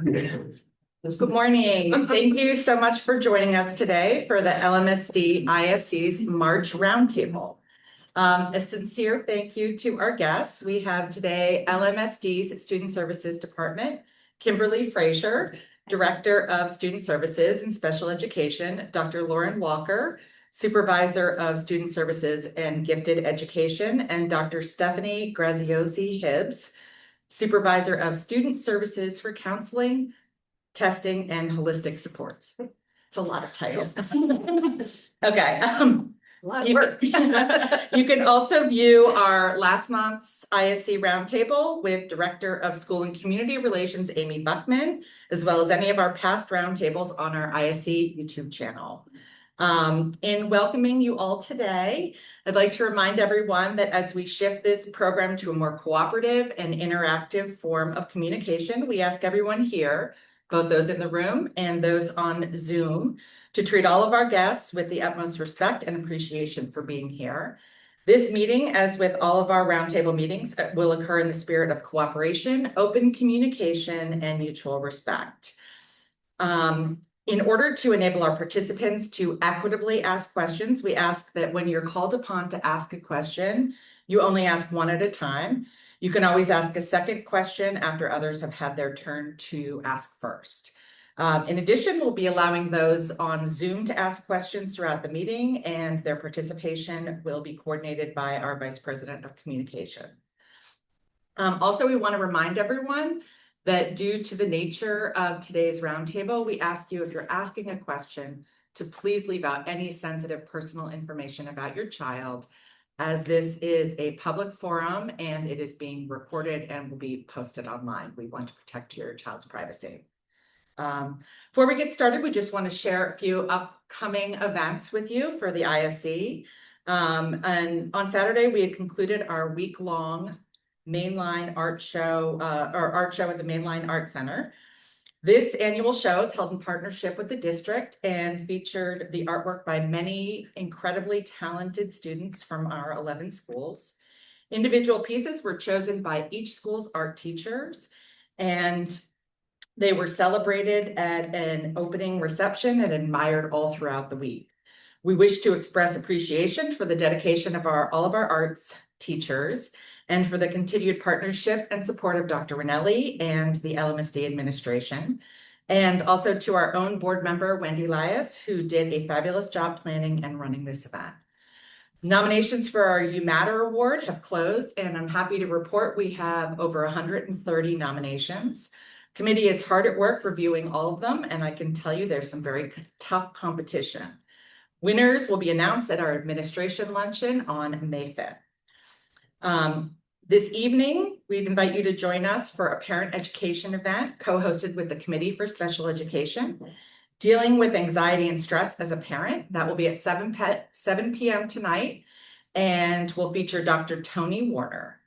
Good morning. Thank you so much for joining us today for the LMSD ISC's March Roundtable. A sincere thank you to our guests. We have today LMSD's Student Services Department, Kimberly Fraser, Director of Student Services and Special Education, Dr. Lauren Walker, Supervisor of Student Services and Gifted Education, and Dr. Stephanie Graziozi-Hibbs, Supervisor of Student Services for Counseling, Testing, and Holistic Supports. It's a lot of titles. Okay. A lot of work. You can also view our last month's ISC Roundtable with Director of School and Community Relations, Amy Buckman, as well as any of our past roundtables on our ISC YouTube channel. In welcoming you all today, I'd like to remind everyone that as we shift this program to a more cooperative and interactive form of communication, we ask everyone here, both those in the room and those on Zoom, to treat all of our guests with the utmost respect and appreciation for being here. This meeting, as with all of our roundtable meetings, will occur in the spirit of cooperation, open communication, and mutual respect. In order to enable our participants to equitably ask questions, we ask that when you're called upon to ask a question, you only ask one at a time. You can always ask a second question after others have had their turn to ask first. In addition, we'll be allowing those on Zoom to ask questions throughout the meeting, and their participation will be coordinated by our Vice President of Communication. Also, we want to remind everyone that due to the nature of today's roundtable, we ask you, if you're asking a question, to please leave out any sensitive personal information about your child, as this is a public forum and it is being recorded and will be posted online. We want to protect your child's privacy. Before we get started, we just want to share a few upcoming events with you for the ISC. And on Saturday, we had concluded our week-long Mainline Art Show, or Art Show at the Mainline Art Center. This annual show is held in partnership with the district and featured the artwork by many incredibly talented students from our 11 schools. Individual pieces were chosen by each school's art teachers, and they were celebrated at an opening reception and admired all throughout the week. We wish to express appreciation for the dedication of all of our arts teachers and for the continued partnership and support of Dr. Ranelli and the LMSD administration, and also to our own board member, Wendy Lias, who did a fabulous job planning and running this event. Nominations for our You Matter Award have closed, and I'm happy to report we have over 130 nominations. Committee is hard at work reviewing all of them, and I can tell you there's some very tough competition. Winners will be announced at our administration luncheon on May 5th. This evening, we'd invite you to join us for a parent education event co-hosted with the Committee for Special Education, dealing with anxiety and stress as a parent. That will be at 7 p.m. tonight, and will feature Dr. Tony Warner.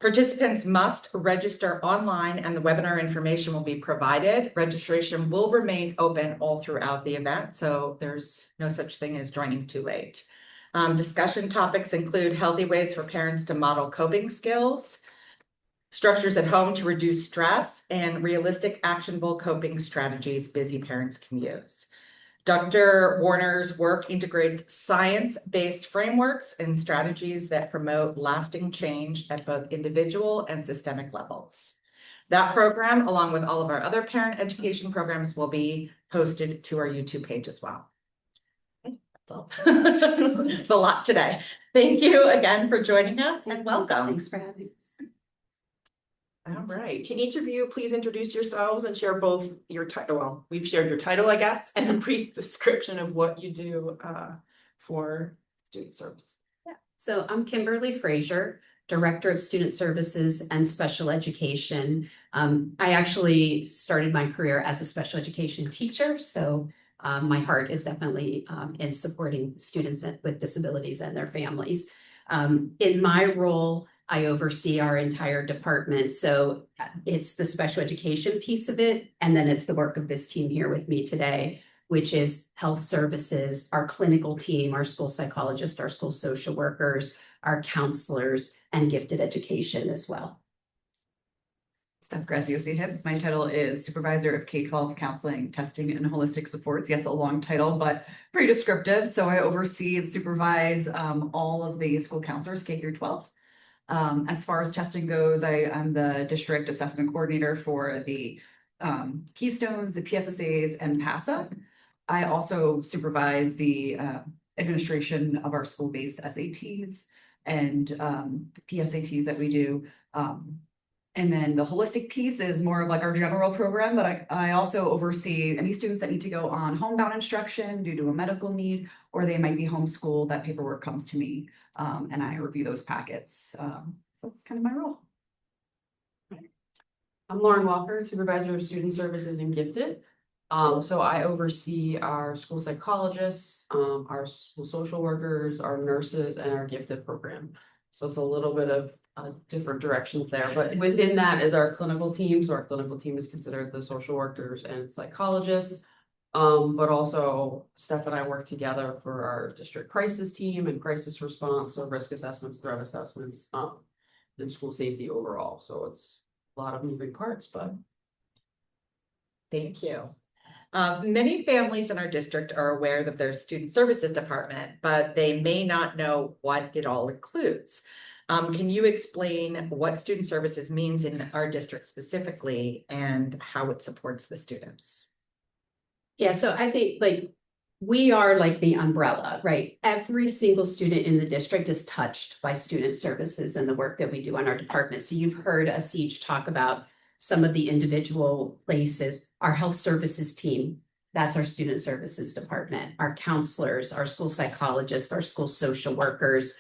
Participants must register online, and the webinar information will be provided. Registration will remain open all throughout the event, so there's no such thing as joining too late. Discussion topics include healthy ways for parents to model coping skills, structures at home to reduce stress, and realistic, actionable coping strategies busy parents can use. Dr. Warner's work integrates science-based frameworks and strategies that promote lasting change at both individual and systemic levels. That program, along with all of our other parent education programs, will be posted to our YouTube page as well. It's a lot today. Thank you again for joining us, and welcome. Thanks for having us. All right. Can each of you please introduce yourselves and share both your title? Well, we've shared your title, I guess, and a brief description of what you do for student service. Yeah. So I'm Kimberly Fraser, Director of Student Services and Special Education. I actually started my career as a special education teacher, so my heart is definitely in supporting students with disabilities and their families. In my role, I oversee our entire department. So it's the special education piece of it. And then it's the work of this team here with me today, which is health services, our clinical team, our school psychologists, our school social workers, our counselors, and gifted education as well. Steph Graziozi-Hibbs. My title is Supervisor of K-12 Counseling, Testing, and Holistic Supports. Yes, a long title, but pretty descriptive. So I oversee and supervise all of the school counselors, K through 12. As far as testing goes, I'm the district assessment coordinator for the Keystones, the PSSAs, and PASA. I also supervise the administration of our school-based SATs and PSATs that we do. And then the holistic piece is more of like our general program, but I also oversee any students that need to go on homebound instruction due to a medical need, or they might be homeschooled. That paperwork comes to me, and I review those packets. So that's kind of my role. I'm Lauren Walker, Supervisor of Student Services and Gifted. So I oversee our school psychologists, our school social workers, our nurses, and our gifted program. So it's a little bit of different directions there, but within that is our clinical team. So our clinical team is considered the social workers and psychologists. But also Steph and I work together for our district crisis team and crisis response, so risk assessments, threat assessments, and school safety overall. So it's a lot of moving parts, but. Thank you. Many families in our district are aware that there's student services department, but they may not know what it all includes. Can you explain what student services means in our district specifically and how it supports the students? Yeah, so I think we are like the umbrella, right? Every single student in the district is touched by student services and the work that we do on our department. So you've heard us each talk about some of the individual places. Our health services team, that's our student services department. Our counselors, our school psychologists, our school social workers,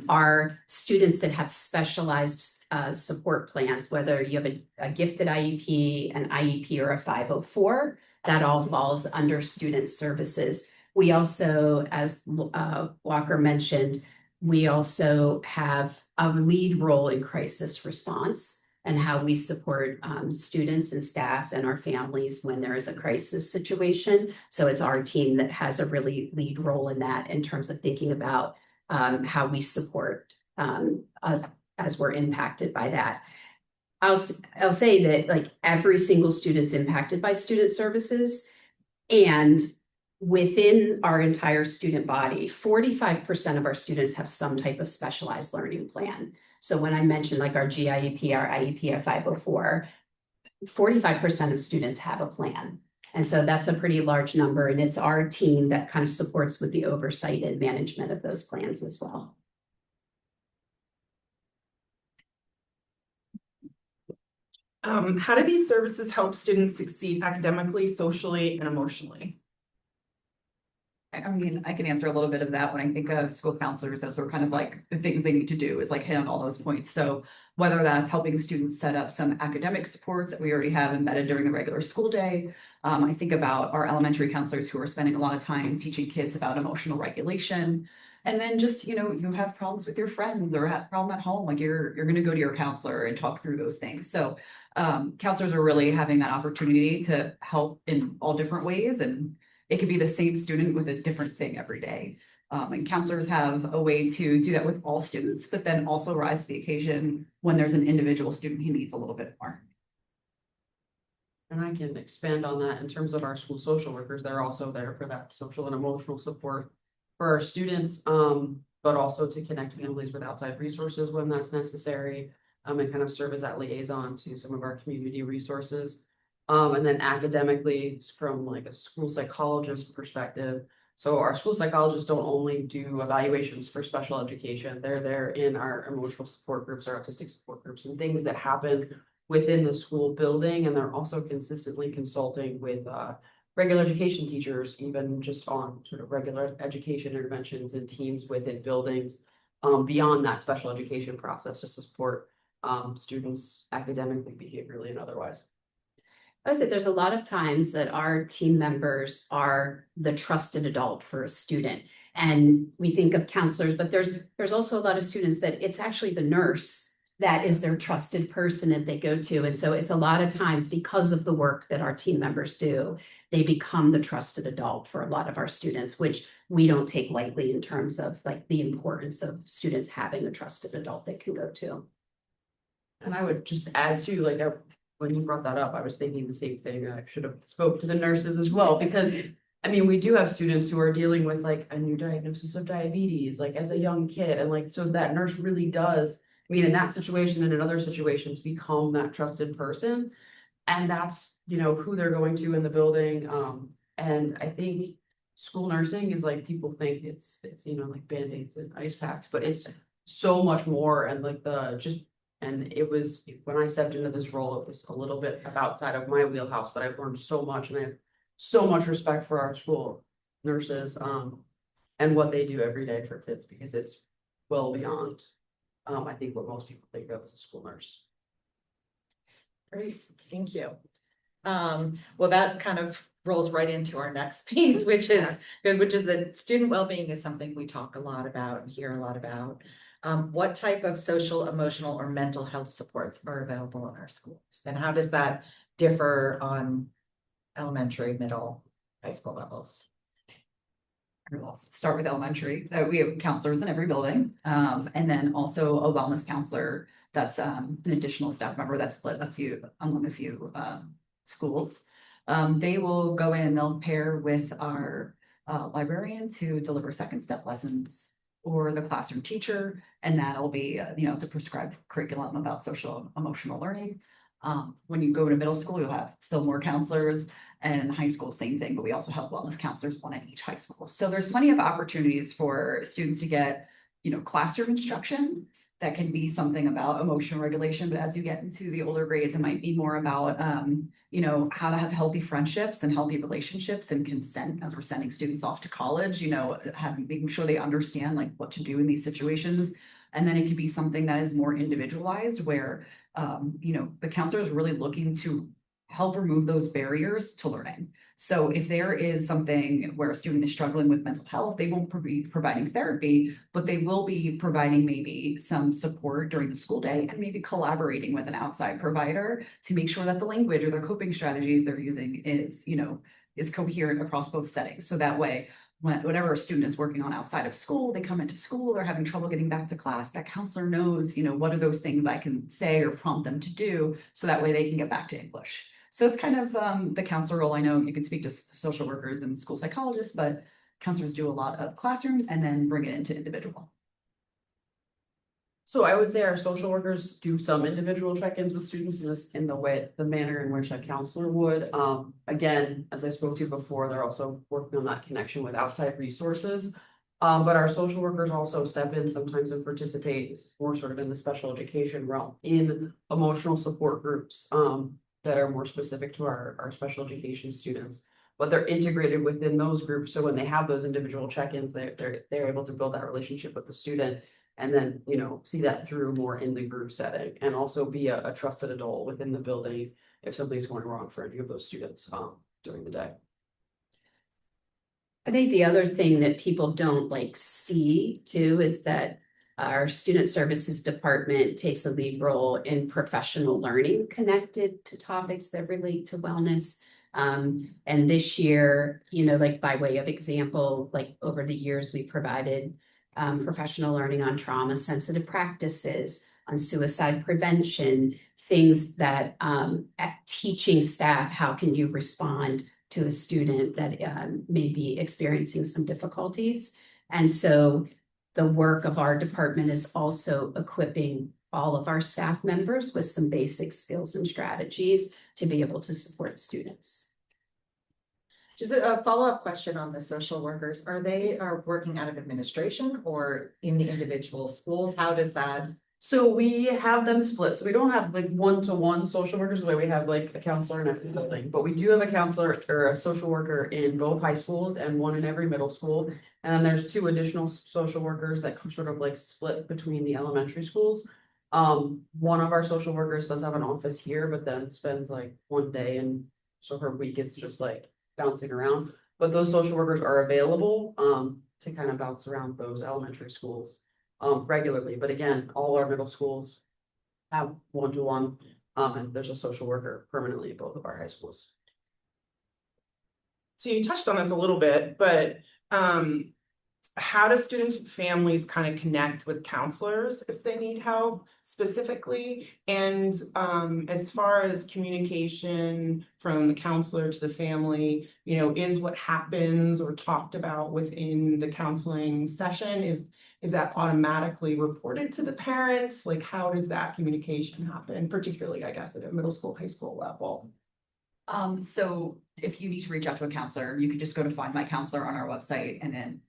our students that have specialized support plans, whether you have a gifted IEP, an IEP, or a 504, that all falls under student services. We also, as Walker mentioned, we also have a lead role in crisis response and how we support students and staff and our families when there is a crisis situation. So it's our team that has a really lead role in that in terms of thinking about how we support as we're impacted by that. I'll say that every single student's impacted by student services, and within our entire student body, 45% of our students have some type of specialized learning plan. So when I mentioned our GIEP, our IEP, our 504, 45% of students have a plan. And so that's a pretty large number, and it's our team that kind of supports with the oversight and management of those plans as well. How do these services help students succeed academically, socially, and emotionally? I mean, I can answer a little bit of that when I think of school counselors. Those are kind of like the things they need to do is hit on all those points. So whether that's helping students set up some academic supports that we already have embedded during the regular school day. I think about our elementary counselors who are spending a lot of time teaching kids about emotional regulation. And then just, you have problems with your friends or have a problem at home, you're going to go to your counselor and talk through those things. So counselors are really having that opportunity to help in all different ways, and it could be the same student with a different thing every day. And counselors have a way to do that with all students, but then also rise to the occasion when there's an individual student who needs a little bit more. And I can expand on that in terms of our school social workers. They're also there for that social and emotional support for our students, but also to connect families with outside resources when that's necessary, and kind of serve as that liaison to some of our community resources. And then academically, from a school psychologist perspective. So our school psychologists don't only do evaluations for special education. They're there in our emotional support groups, our autistic support groups, and things that happen within the school building. And they're also consistently consulting with regular education teachers, even just on sort of regular education interventions and teams within buildings, beyond that special education process, just to support students academically, behaviorally, and otherwise. I would say there's a lot of times that our team members are the trusted adult for a student. And we think of counselors, but there's also a lot of students that it's actually the nurse that is their trusted person that they go to. And so it's a lot of times because of the work that our team members do, they become the trusted adult for a lot of our students, which we don't take lightly in terms of the importance of students having a trusted adult they can go to. And I would just add to, like, when you brought that up, I was thinking the same thing. I should have spoke to the nurses as well, because I mean, we do have students who are dealing with like a new diagnosis of diabetes, like as a young kid, and like, so that nurse really does, I mean, in that situation and in other situations, become that trusted person. And that's, you know, who they're going to in the building. And I think school nursing is like, people think it's, you know, like Band-Aids and ice packs, but it's so much more. And like and it was, when I stepped into this role, it was a little bit outside of my wheelhouse, but I've learned so much, and I have so much respect for our school nurses, and what they do every day for kids, because it's well beyond, I think, what most people think of as a school nurse. Great, thank you. Well, that kind of rolls right into our next piece, which is good, which is that student well-being is something we talk a lot about and hear a lot about. What type of social, emotional, or mental health supports are available in our schools? And how does that differ on elementary, middle, high school levels? We'll start with elementary. We have counselors in every building, and then also a wellness counselor. That's an additional staff member that's split among a few schools. They will go in and they'll pair with our librarian to deliver second step lessons, or the classroom teacher, and that'll be you know, it's a prescribed curriculum about social emotional learning. When you go to middle school, you'll have still more counselors. And in high school, same thing, but we also have wellness counselors, one at each high school. So there's plenty of opportunities for students to get, you know, classroom instruction. That can be something about emotional regulation, but as you get into the older grades, it might be more about, you know, how to have healthy friendships and healthy relationships and consent as we're sending students off to college, you know, making sure they understand like what to do in these situations. And then it could be something that is more individualized where, you know, the counselor is really looking to help remove those barriers to learning. So if there is something where a student is struggling with mental health, they won't be providing therapy, but they will be providing maybe some support during the school day and maybe collaborating with an outside provider to make sure that the language or their coping strategies they're using is, you know, is coherent across both settings. So that way, whatever a student is working on outside of school, they come into school, they're having trouble getting back to class, that counselor knows, you know, what are those things I can say or prompt them to do so that way they can get back to English. So it's kind of the counselor role. I know you can speak to social workers and school psychologists, but counselors do a lot of classroom and then bring it into individual. So I would say our social workers do some individual check-ins with students in the manner in which a counselor would. Again, as I spoke to before, they're also working on that connection with outside resources. But our social workers also step in sometimes and participate more sort of in the special education realm in emotional support groups that are more specific to our special education students. But they're integrated within those groups. So when they have those individual check-ins, they're able to build that relationship with the student. And then, you know, see that through more in the group setting, and also be a trusted adult within the building if something's going wrong for any of those students during the day. I think the other thing that people don't like see too is that our student services department takes a lead role in professional learning connected to topics that relate to wellness. And this year, you know, like by way of example, like over the years, we provided professional learning on trauma sensitive practices, on suicide prevention, things that teaching staff, how can you respond to a student that may be experiencing some difficulties. And so the work of our department is also equipping all of our staff members with some basic skills and strategies to be able to support students. Just a follow-up question on the social workers. They working out of administration or in the individual schools? How does that? So we have them split. So we don't have like one-to-one social workers the way we have like a counselor in every building, but we do have a counselor or a social worker in both high schools and one in every middle school. And then there's 2 additional social workers that sort of like split between the elementary schools. One of our social workers does have an office here, but then spends like one day, and so her week is just like bouncing around. But those social workers are available to kind of bounce around those elementary schools regularly. But again, all our middle schools have one-to-one, and there's a social worker permanently at both of our high schools. So you touched on this a little bit, but how do students and families kind of connect with counselors if they need help specifically? And as far as communication from the counselor to the family, you know, is what happens or talked about within the counseling session, is that automatically reported to the parents? Like, how does that communication happen, particularly, I guess, at a middle school, high school level? So if you need to reach out to a counselor, you can just go to Find My Counselor on our website, and then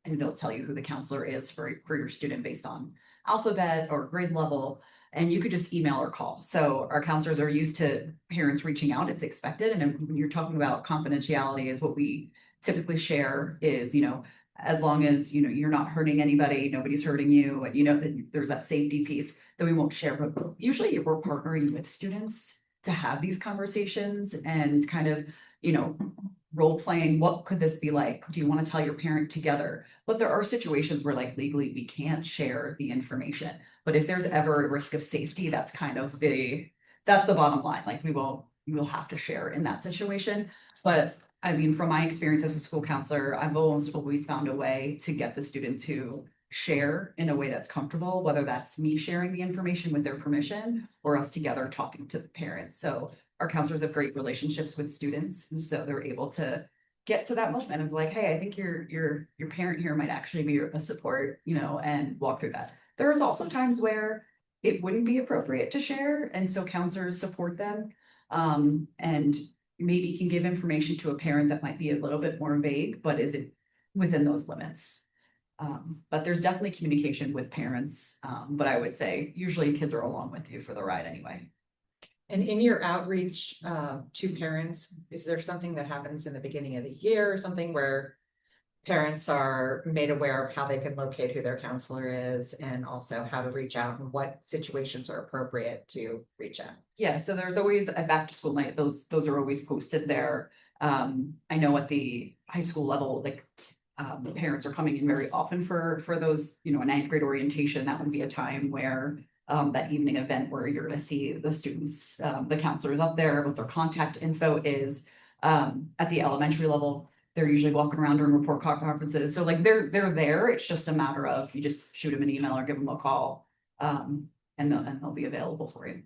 and it'll tell you who the counselor is for your student based on alphabet or grade level. And you could just email or call. So our counselors are used to parents reaching out. It's expected. And when you're talking about confidentiality, is what we typically share is, you know, as long as, you know, you're not hurting anybody, nobody's hurting you, and you know that there's that safety piece that we won't share. But usually we're partnering with students to have these conversations and kind of, you know, role playing. What could this be like? Do you want to tell your parent together? But there are situations where like legally we can't share the information. But if there's ever a risk of safety, that's kind of that's the bottom line. Like you will have to share in that situation. But I mean, from my experience as a school counselor, I've almost always found a way to get the student to share in a way that's comfortable, whether that's me sharing the information with their permission or us together talking to the parents. So our counselors have great relationships with students, and so they're able to get to that moment of like, hey, I think your parent here might actually be a support, you know, and walk through that. There is also times where it wouldn't be appropriate to share, and so counselors support them, and maybe can give information to a parent that might be a little bit more vague, but is it within those limits? But there's definitely communication with parents. But I would say usually kids are along with you for the ride anyway. And in your outreach to parents, is there something that happens in the beginning of the year or something where parents are made aware of how they can locate who their counselor is and also how to reach out and what situations are appropriate to reach out? Yeah, so there's always a back to school night. Those are always posted there. I know at the high school level, like the parents are coming in very often for those, you know, a ninth grade orientation. That would be a time where that evening event where you're going to see the students, the counselors up there, what their contact info is. At the elementary level, they're usually walking around during report card conferences. So like they're there. It's just a matter of you just shoot them an email or give them a call, and they'll be available for you.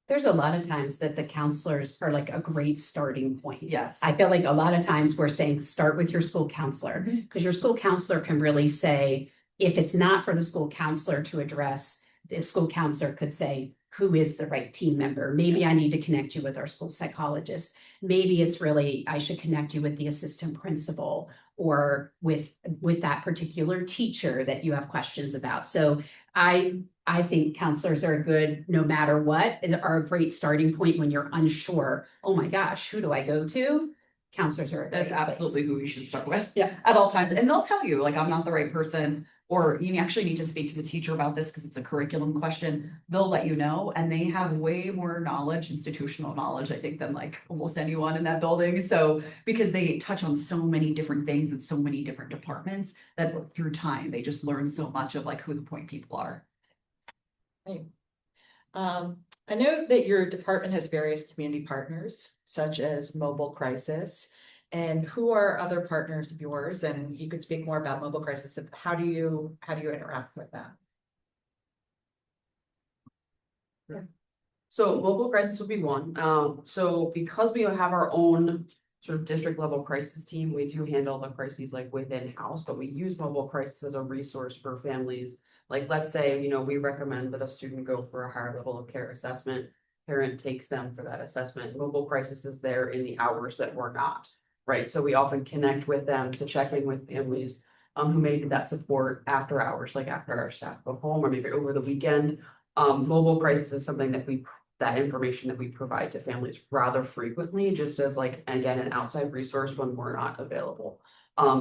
There's a lot of times that the counselors are like a great starting point. Yes. I feel like a lot of times we're saying, start with your school counselor, because your school counselor can really say, if it's not for the school counselor to address, the school counselor could say, who is the right team member? Maybe I need to connect you with our school psychologist. Maybe it's really, I should connect you with the assistant principal or with that particular teacher that you have questions about. So I think counselors are good no matter what, are a great starting point when you're unsure. Oh my gosh, who do I go to? Counselors are a That's great absolutely place. who you should start with. Yeah. At all times. And they'll tell you, like, I'm not the right person, or you actually need to speak to the teacher about this because it's a curriculum question. They'll let you know, and they have way more knowledge, institutional knowledge, I think, than like almost anyone in that building. So because they touch on so many different things and so many different departments that through time, they just learn so much of like who the point people are. Right. I know that your department has various community partners, such as Mobile Crisis. And who are other partners of yours? And you could speak more about Mobile Crisis. How do you interact with them? So mobile crisis would be one. So because we have our own sort of district level crisis team, we do handle the crises like within house, but we use mobile crisis as a resource for families. Like, let's say, you know, we recommend that a student go for a higher level of care assessment. Parent takes them for that assessment. Mobile crisis is there in the hours that we're not, right? So we often connect with them to check in with families who may need that support after hours, like after our staff go home or maybe over the weekend. Mobile crisis is something that information that we provide to families rather frequently, just as like, again, an outside resource when we're not available.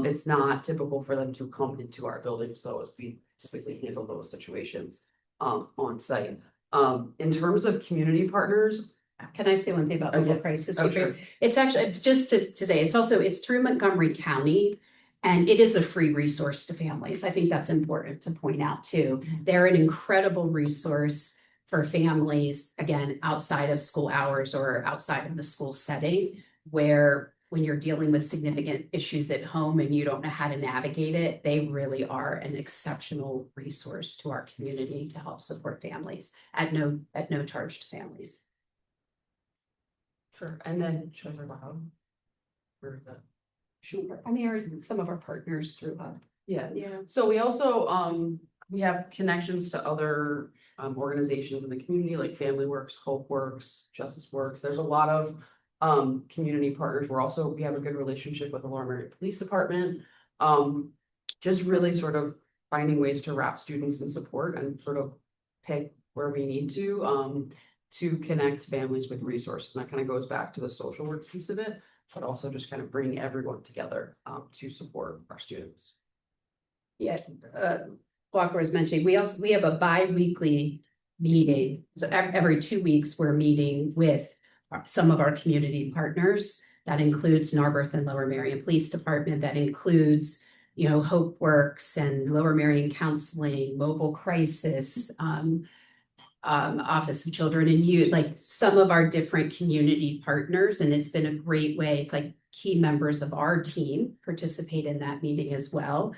It's not typical for them to come into our buildings though, as we typically handle those situations on site. In terms of community partners. Can I say one thing about mobile Yeah. crisis? Oh, sure. It's actually, just to say, it's through Montgomery County. And it is a free resource to families. I think that's important to point out too. They're an incredible resource for families, again, outside of school hours or outside of the school setting, where when you're dealing with significant issues at home and you don't know how to navigate it, they really are an exceptional resource to our community to help support families at no charge to families. Sure, and then should I talk about how? Or is that? Sure. I mean, some of our partners through Yeah, yeah. so we also, we have connections to other organizations in the community, like Family Works, Hope Works, Justice Works. There's a lot of community partners. We have a good relationship with the Lower Merion Police Department. Just really sort of finding ways to wrap students in support and sort of pick where we need to connect families with resources. And that kind of goes back to the social work piece of it, but also just kind of bring everyone together to support our students. Yeah, Walker was mentioning, we have a bi-weekly meeting. So every 2 weeks, we're meeting with some of our community partners. That includes Narberth and Lower Merion Police Department. That includes, Hope Works and Lower Merion Counseling, Mobile Crisis, Office of Children and Youth, like some of our different community partners. And it's been a great way. It's like key members of our team participate in that meeting as well.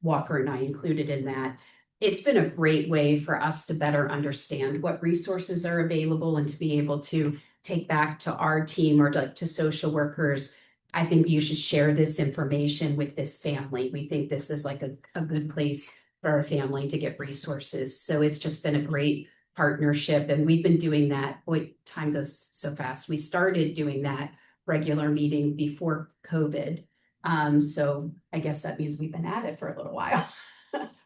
Walker and I included in that. It's been a great way for us to better understand what resources are available and to be able to take back to our team or to social workers. I think you should share this information with this family. We think this is like a good place for our family to get resources. So it's just been a great partnership. And we've been doing that. Boy, time goes so fast. We started doing that regular meeting before COVID. So I guess that means we've been at it for a little while.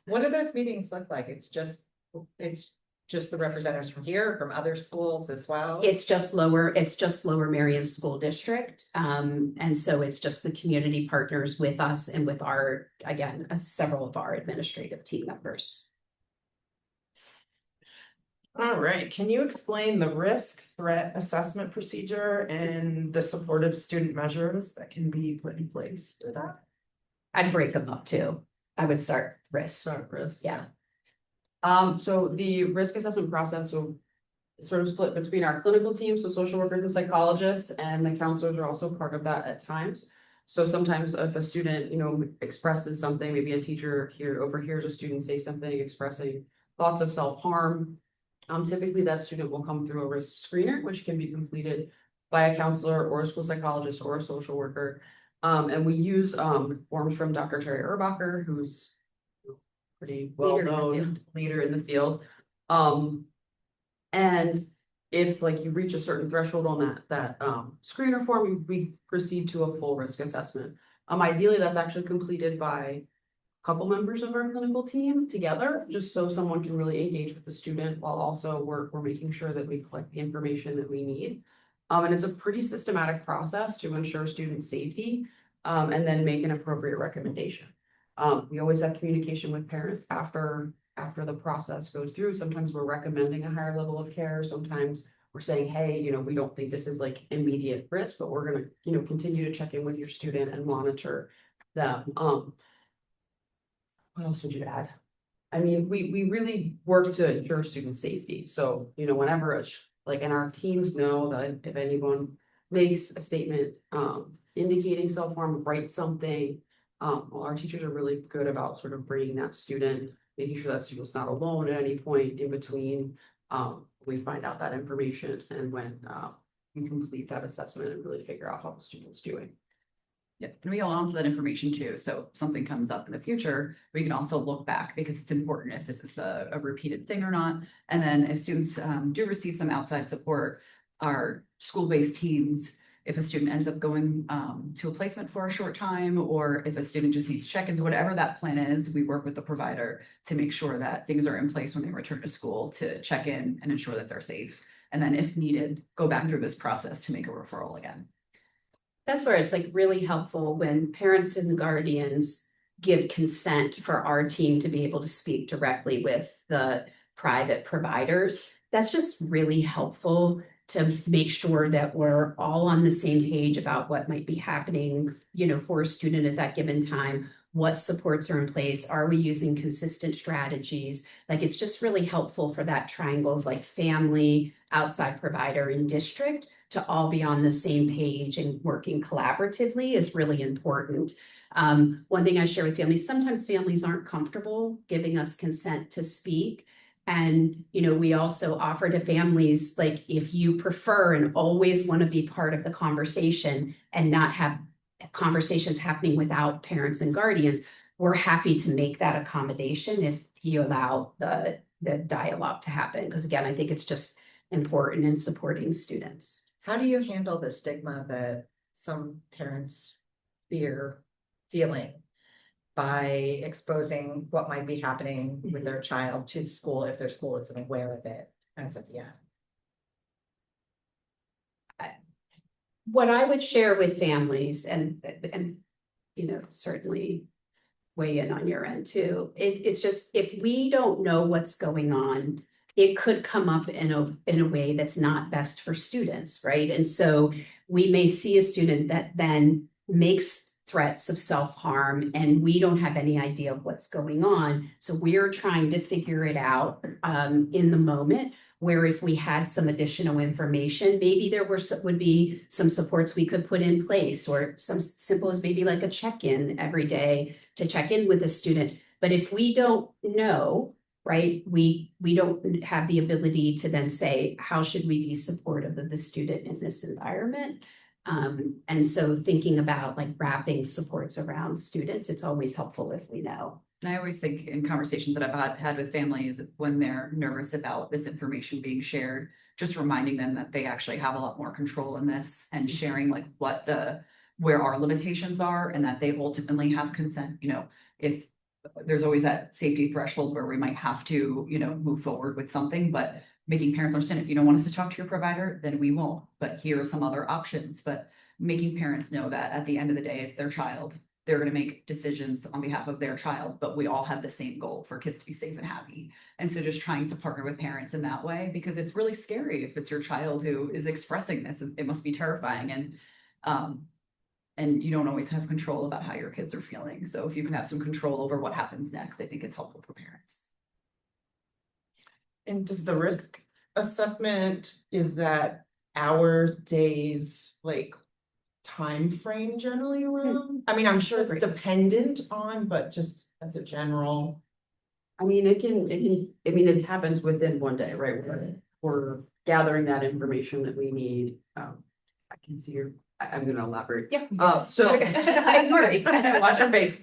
What do those meetings look like? It's just the representatives from here, from other schools as well? It's just Lower Merion School District. And so it's just the community partners with us and with our, again, several of our administrative team members. All right, can you explain the risk threat assessment procedure and the supportive student measures that can be put in place for that? I'd break them up too. I would start risk. Start risk. Yeah. So the risk assessment process, so it's sort of split between our clinical team, so social workers and psychologists, and the counselors are also part of that at times. So sometimes if a student, expresses something, maybe a teacher overhears a student say something expressing thoughts of self-harm, typically that student will come through a risk screener, which can be completed by a counselor or a school psychologist or a social worker. And we use forms from Dr. Terry Erbacher, who's pretty well-known leader in the field. And if you reach a certain threshold on that screener form, we proceed to a full risk assessment. Ideally, that's actually completed by couple members of our clinical team together, just so someone can really engage with the student while also we're making sure that we collect the information that we need. And it's a pretty systematic process to ensure student safety, and then make an appropriate recommendation. We always have communication with parents after the process goes through. Sometimes we're recommending a higher level of care. Sometimes we're saying, hey, we don't think this is immediate risk, but we're gonna, continue to check in with your student and monitor them. What else would you add? I mean, we really work to ensure student safety. So, whenever and our teams know that if anyone makes a statement indicating self-harm, write something. Our teachers are really good about sort of bringing that student, making sure that student's not alone at any point in between. We find out that information and when we complete that assessment and really figure out how the student's doing. Yeah, and we hold on to that information too. So if something comes up in the future, we can also look back because it's important if this is a repeated thing or not. And then if students do receive some outside support, our school-based teams, if a student ends up going to a placement for a short time, or if a student just needs check-ins, whatever that plan is, we work with the provider to make sure that things are in place when they return to school to check in and ensure that they're safe. And then if needed, go back through this process to make a referral again. That's where it's really helpful when parents and guardians give consent for our team to be able to speak directly with the private providers. That's just really helpful to make sure that we're all on the same page about what might be happening, for a student at that given time, what supports are in place? Are we using consistent strategies? Like, it's just really helpful for that triangle of like family, outside provider, and district to all be on the same page, and working collaboratively is really important. One thing I share with families, sometimes families aren't comfortable giving us consent to speak. And, we also offer to families, like, if you prefer and always want to be part of the conversation and not have conversations happening without parents and guardians, we're happy to make that accommodation if you allow the dialogue to happen. Because again, I think it's just important in supporting students. How do you handle the stigma that some parents feeling by exposing what might be happening with their child to the school if their school isn't aware of it as of yet? What I would share with families, and certainly weigh in on your end too. It's just, if we don't know what's going on, it could come up in a way that's not best for students, right? And so we may see a student that then makes threats of self-harm, and we don't have any idea of what's going on. So we're trying to figure it out in the moment, where if we had some additional information, maybe there would be some supports we could put in place, or some simple as maybe like a check-in every day to check in with a student. But if we don't know, right, we don't have the ability to then say, how should we be supportive of the student in this environment? And so thinking about like wrapping supports around students, it's always helpful if we know. And I always think in conversations that I've had with families, when they're nervous about this information being shared, just reminding them that they actually have a lot more control in this, and sharing like where our limitations are, and that they ultimately have consent. If there's always that safety threshold where we might have to, move forward with something, but making parents understand, if you don't want us to talk to your provider, then we won't, but here are some other options. But making parents know that at the end of the day, it's their child. They're going to make decisions on behalf of their child, but we all have the same goal for kids to be safe and happy. And so just trying to partner with parents in that way, because it's really scary if it's your child who is expressing this. It must be terrifying. And you don't always have control about how your kids are feeling. So if you can have some control over what happens next, I think it's helpful for parents. And does the risk assessment, is that hours, days, like time frame generally around? I mean, I'm sure it's dependent on, but just as a general. I mean, it happens within one day, right? We're gathering that information that we need. I can see I'm gonna elaborate. Yeah. So I agree. Watch your face.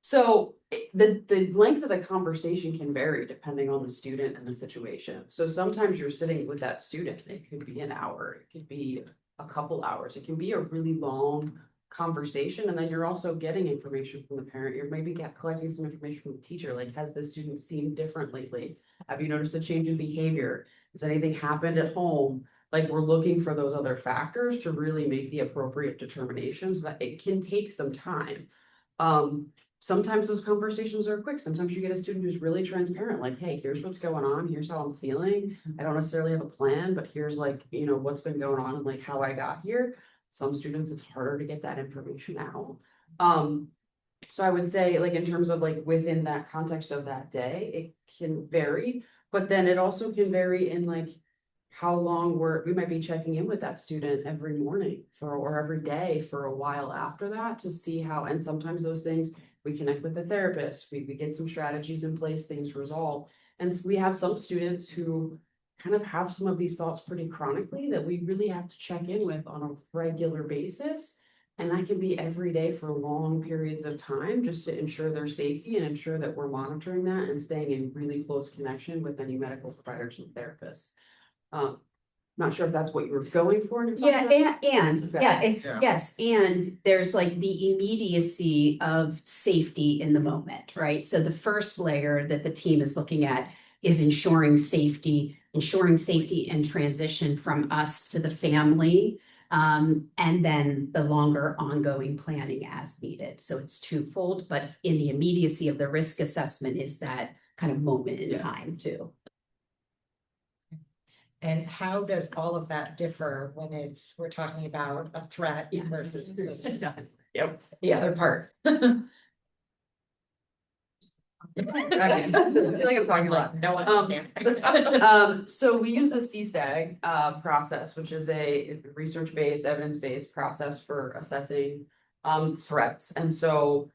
So the length of the conversation can vary depending on the student and the situation. So sometimes you're sitting with that student, it could be an hour, it could be a couple hours, it can be a really long conversation, and then you're also getting information from the parent. You're maybe collecting some information from the teacher, like, has the student seemed different lately? Have you noticed a change in behavior? Has anything happened at home? Like, we're looking for those other factors to really make the appropriate determinations. That it can take some time. Sometimes those conversations are quick. Sometimes you get a student who's really transparent, like, hey, here's what's going on, here's how I'm feeling. I don't necessarily have a plan, but here's like, what's been going on and like how I got here. Some students, it's harder to get that information out. So I would say, like, in terms of like within that context of that day, it can vary, but then it also can vary in like how long we might be checking in with that student every morning or every day for a while after that to see how, and sometimes those things, we connect with the therapist, we get some strategies in place, things resolve. And we have some students who kind of have some of these thoughts pretty chronically that we really have to check in with on a regular basis. And that can be every day for long periods of time, just to ensure their safety and ensure that we're monitoring that and staying in really close connection with any medical providers and therapists. Not sure if that's what you were going for. Yeah, Yeah. yes, and there's like the immediacy of safety in the moment, right? So the first layer that the team is looking at is ensuring safety in transition from us to the family, and then the longer ongoing planning as needed. So it's twofold, but in the immediacy of the risk assessment is that kind of moment in time too. And how does all of that differ when we're talking about a threat versus? Yep. the other part. I feel like I'm talking a lot. No one understands. So we use the CSTAG process, which is a research-based, evidence-based process for assessing threats. And so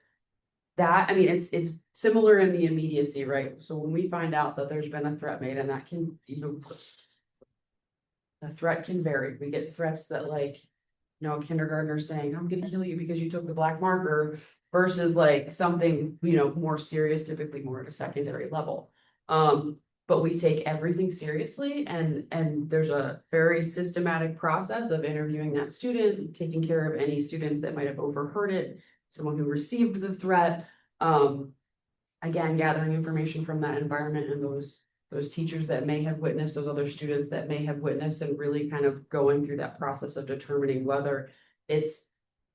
that, I mean, it's similar in the immediacy, right? So when we find out that there's been a threat made, and that can, the threat can vary. We get threats that like, a kindergartner saying, I'm gonna kill you because you took the black marker, versus like something, more serious, typically more at a secondary level. But we take everything seriously, and there's a very systematic process of interviewing that student, taking care of any students that might have overheard it, someone who received the threat. Again, gathering information from that environment and those teachers that may have witnessed, those other students that may have witnessed, and really kind of going through that process of determining whether it's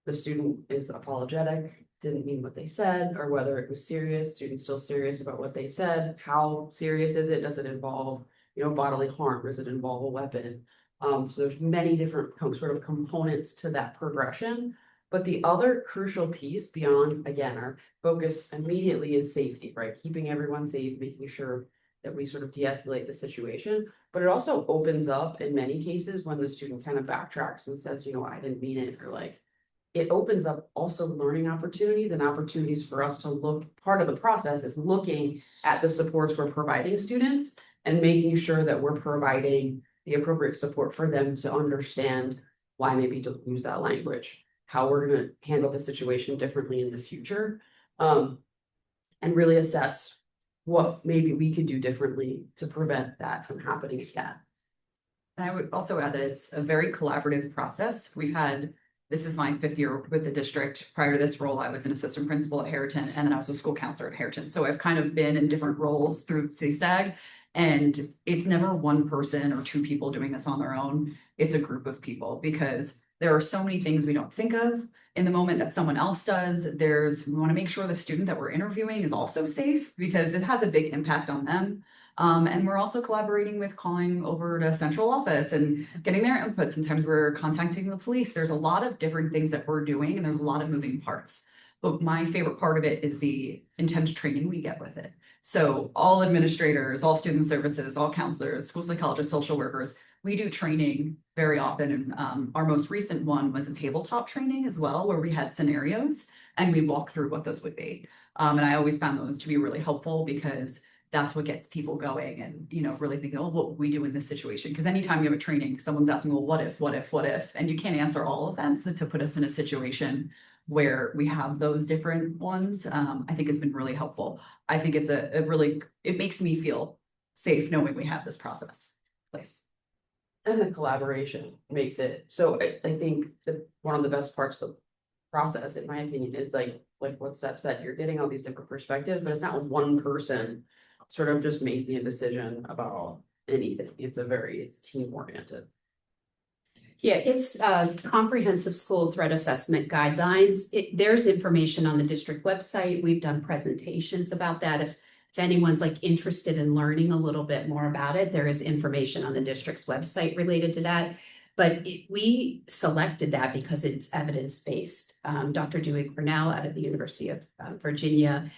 the student is apologetic, didn't mean what they said, or whether it was serious, student's still serious about what they said. How serious is it? Does it involve, bodily harm? Does it involve a weapon? So there's many different sort of components to that progression. But the other crucial piece beyond, again, our focus immediately is safety, right? Keeping everyone safe, making sure that we sort of de-escalate the situation. But it also opens up in many cases when the student kind of backtracks and says, I didn't mean it, or like, it opens up also learning opportunities and opportunities for us to look, part of the process is looking at the supports we're providing students and making sure that we're providing the appropriate support for them to understand why maybe don't use that language, how we're going to handle the situation differently in the future, and really assess what maybe we could do differently to prevent that from happening again. And I would also add that it's a very collaborative process. This is my 5th year with the district. Prior to this role, I was an assistant principal at Harriton, and then I was a school counselor at Harriton. So I've kind of been in different roles through CSTAG, and it's never one person or 2 people doing this on their own. It's a group of people, because there are so many things we don't think of in the moment that someone else does. We want to make sure the student that we're interviewing is also safe, because it has a big impact on them. And we're also collaborating with calling over to central office and getting their input. Sometimes we're contacting the police. There's a lot of different things that we're doing, and there's a lot of moving parts. But my favorite part of it is the intense training we get with it. So all administrators, all student services, all counselors, school psychologists, social workers, we do training very often. And our most recent one was a tabletop training as well, where we had scenarios and we walk through what those would be. And I always found those to be really helpful, because that's what gets people going and, really thinking, oh, what would we do in this situation? Because anytime you have a training, someone's asking, well, what if, and you can't answer all of them. So to put us in a situation where we have those different ones, I think has been really helpful. I think it's it makes me feel safe knowing we have this process in place. And the collaboration makes it, so I think that one of the best parts of the process, in my opinion, is like what Steph said, you're getting all these different perspectives, but it's not one person sort of just making a decision about anything. It's team oriented. Yeah, it's comprehensive school threat assessment guidelines. There's information on the district website. We've done presentations about that. If anyone's like interested in learning a little bit more about it, there is information on the district's website related to that. But we selected that because it's evidence-based. Dr. Dewey Cornell out of the University of Virginia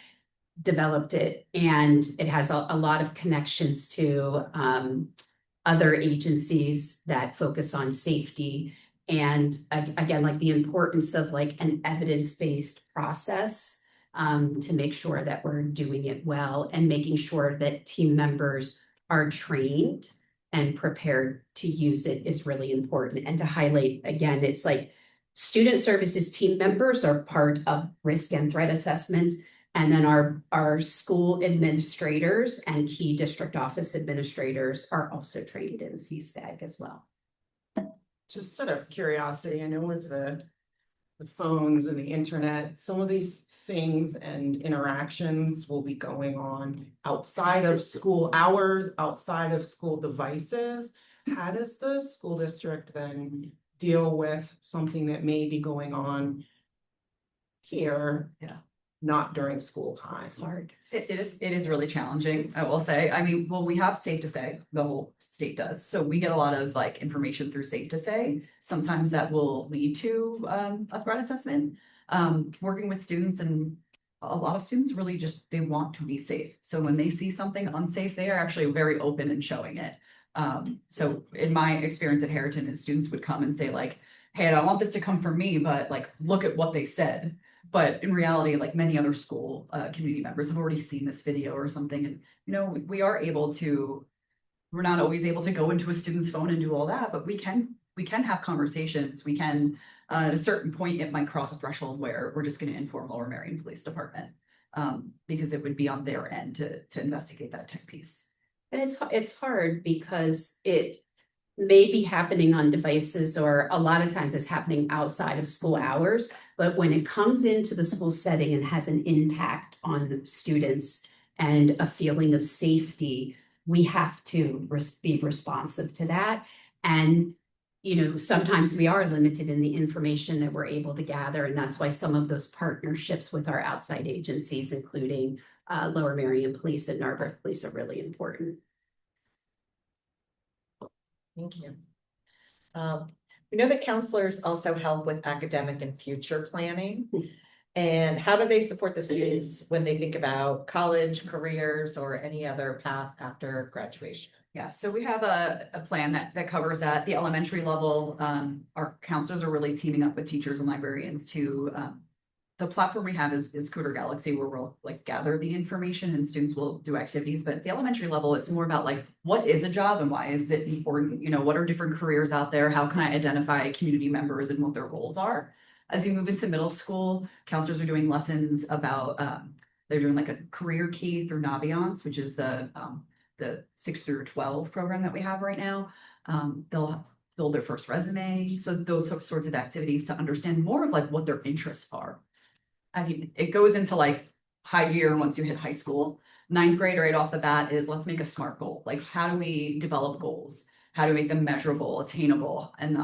developed it, and it has a lot of connections to other agencies that focus on safety. And again, like the importance of like an evidence-based process to make sure that we're doing it well, and making sure that team members are trained and prepared to use it is really important. And to highlight, again, it's like student services team members are part of risk and threat assessments. And then our school administrators and key district office administrators are also trained in CSTAG as well. Just sort of curiosity, I know with the phones and the internet, some of these things and interactions will be going on outside of school hours, outside of school devices. How does the school district then deal with something that may be going on here? Yeah. Not during school time? It's hard. It is really challenging, I will say. I mean, well, we have Safe to Say, the whole state does. So we get a lot of like information through Safe to Say. Sometimes that will lead to a threat assessment. working with students, and a lot of students really just, they want to be safe. So when they see something unsafe, they are actually very open in showing it. So in my experience at Harriton, is students would come and say like, hey, I don't want this to come from me, but like, look at what they said. But in reality, like many other school community members have already seen this video or something. And, you know, we are able to, we're not always able to go into a student's phone and do all that, but we can have conversations. We can, at a certain point, it might cross a threshold where we're just going to inform Lower Merion Police Department, because it would be on their end to investigate that tech piece. And it's hard because it may be happening on devices, or a lot of times it's happening outside of school hours. But when it comes into the school setting and has an impact on students and a feeling of safety, we have to be responsive to that. And, you know, sometimes we are limited in the information that we're able to gather. And that's why some of those partnerships with our outside agencies, including Lower Merion Police and Narberth Police, are really important. Thank you. We know that counselors also help with academic and future planning. And how do they support the students when they think about college, careers, or any other path after graduation? Yeah, so we have a plan that covers that. The elementary level, our counselors are really teaming up with teachers and librarians to, the platform we have is Cooter Galaxy, where we'll like gather the information and students will do activities. But at the elementary level, it's more about like, what is a job and why is it important? You know, what are different careers out there? How can I identify community members and what their roles are? As you move into middle school, counselors are doing lessons about, they're doing like a career key through Naviance, which is the 6 through 12 program that we have right now. They'll build their first resume. So those sorts of activities to understand more of like what their interests are. I mean, it goes into like high gear once you hit high school. 9th grade right off the bat is, let's make a SMART goal. Like, how do we develop goals? How do we make them measurable, attainable? And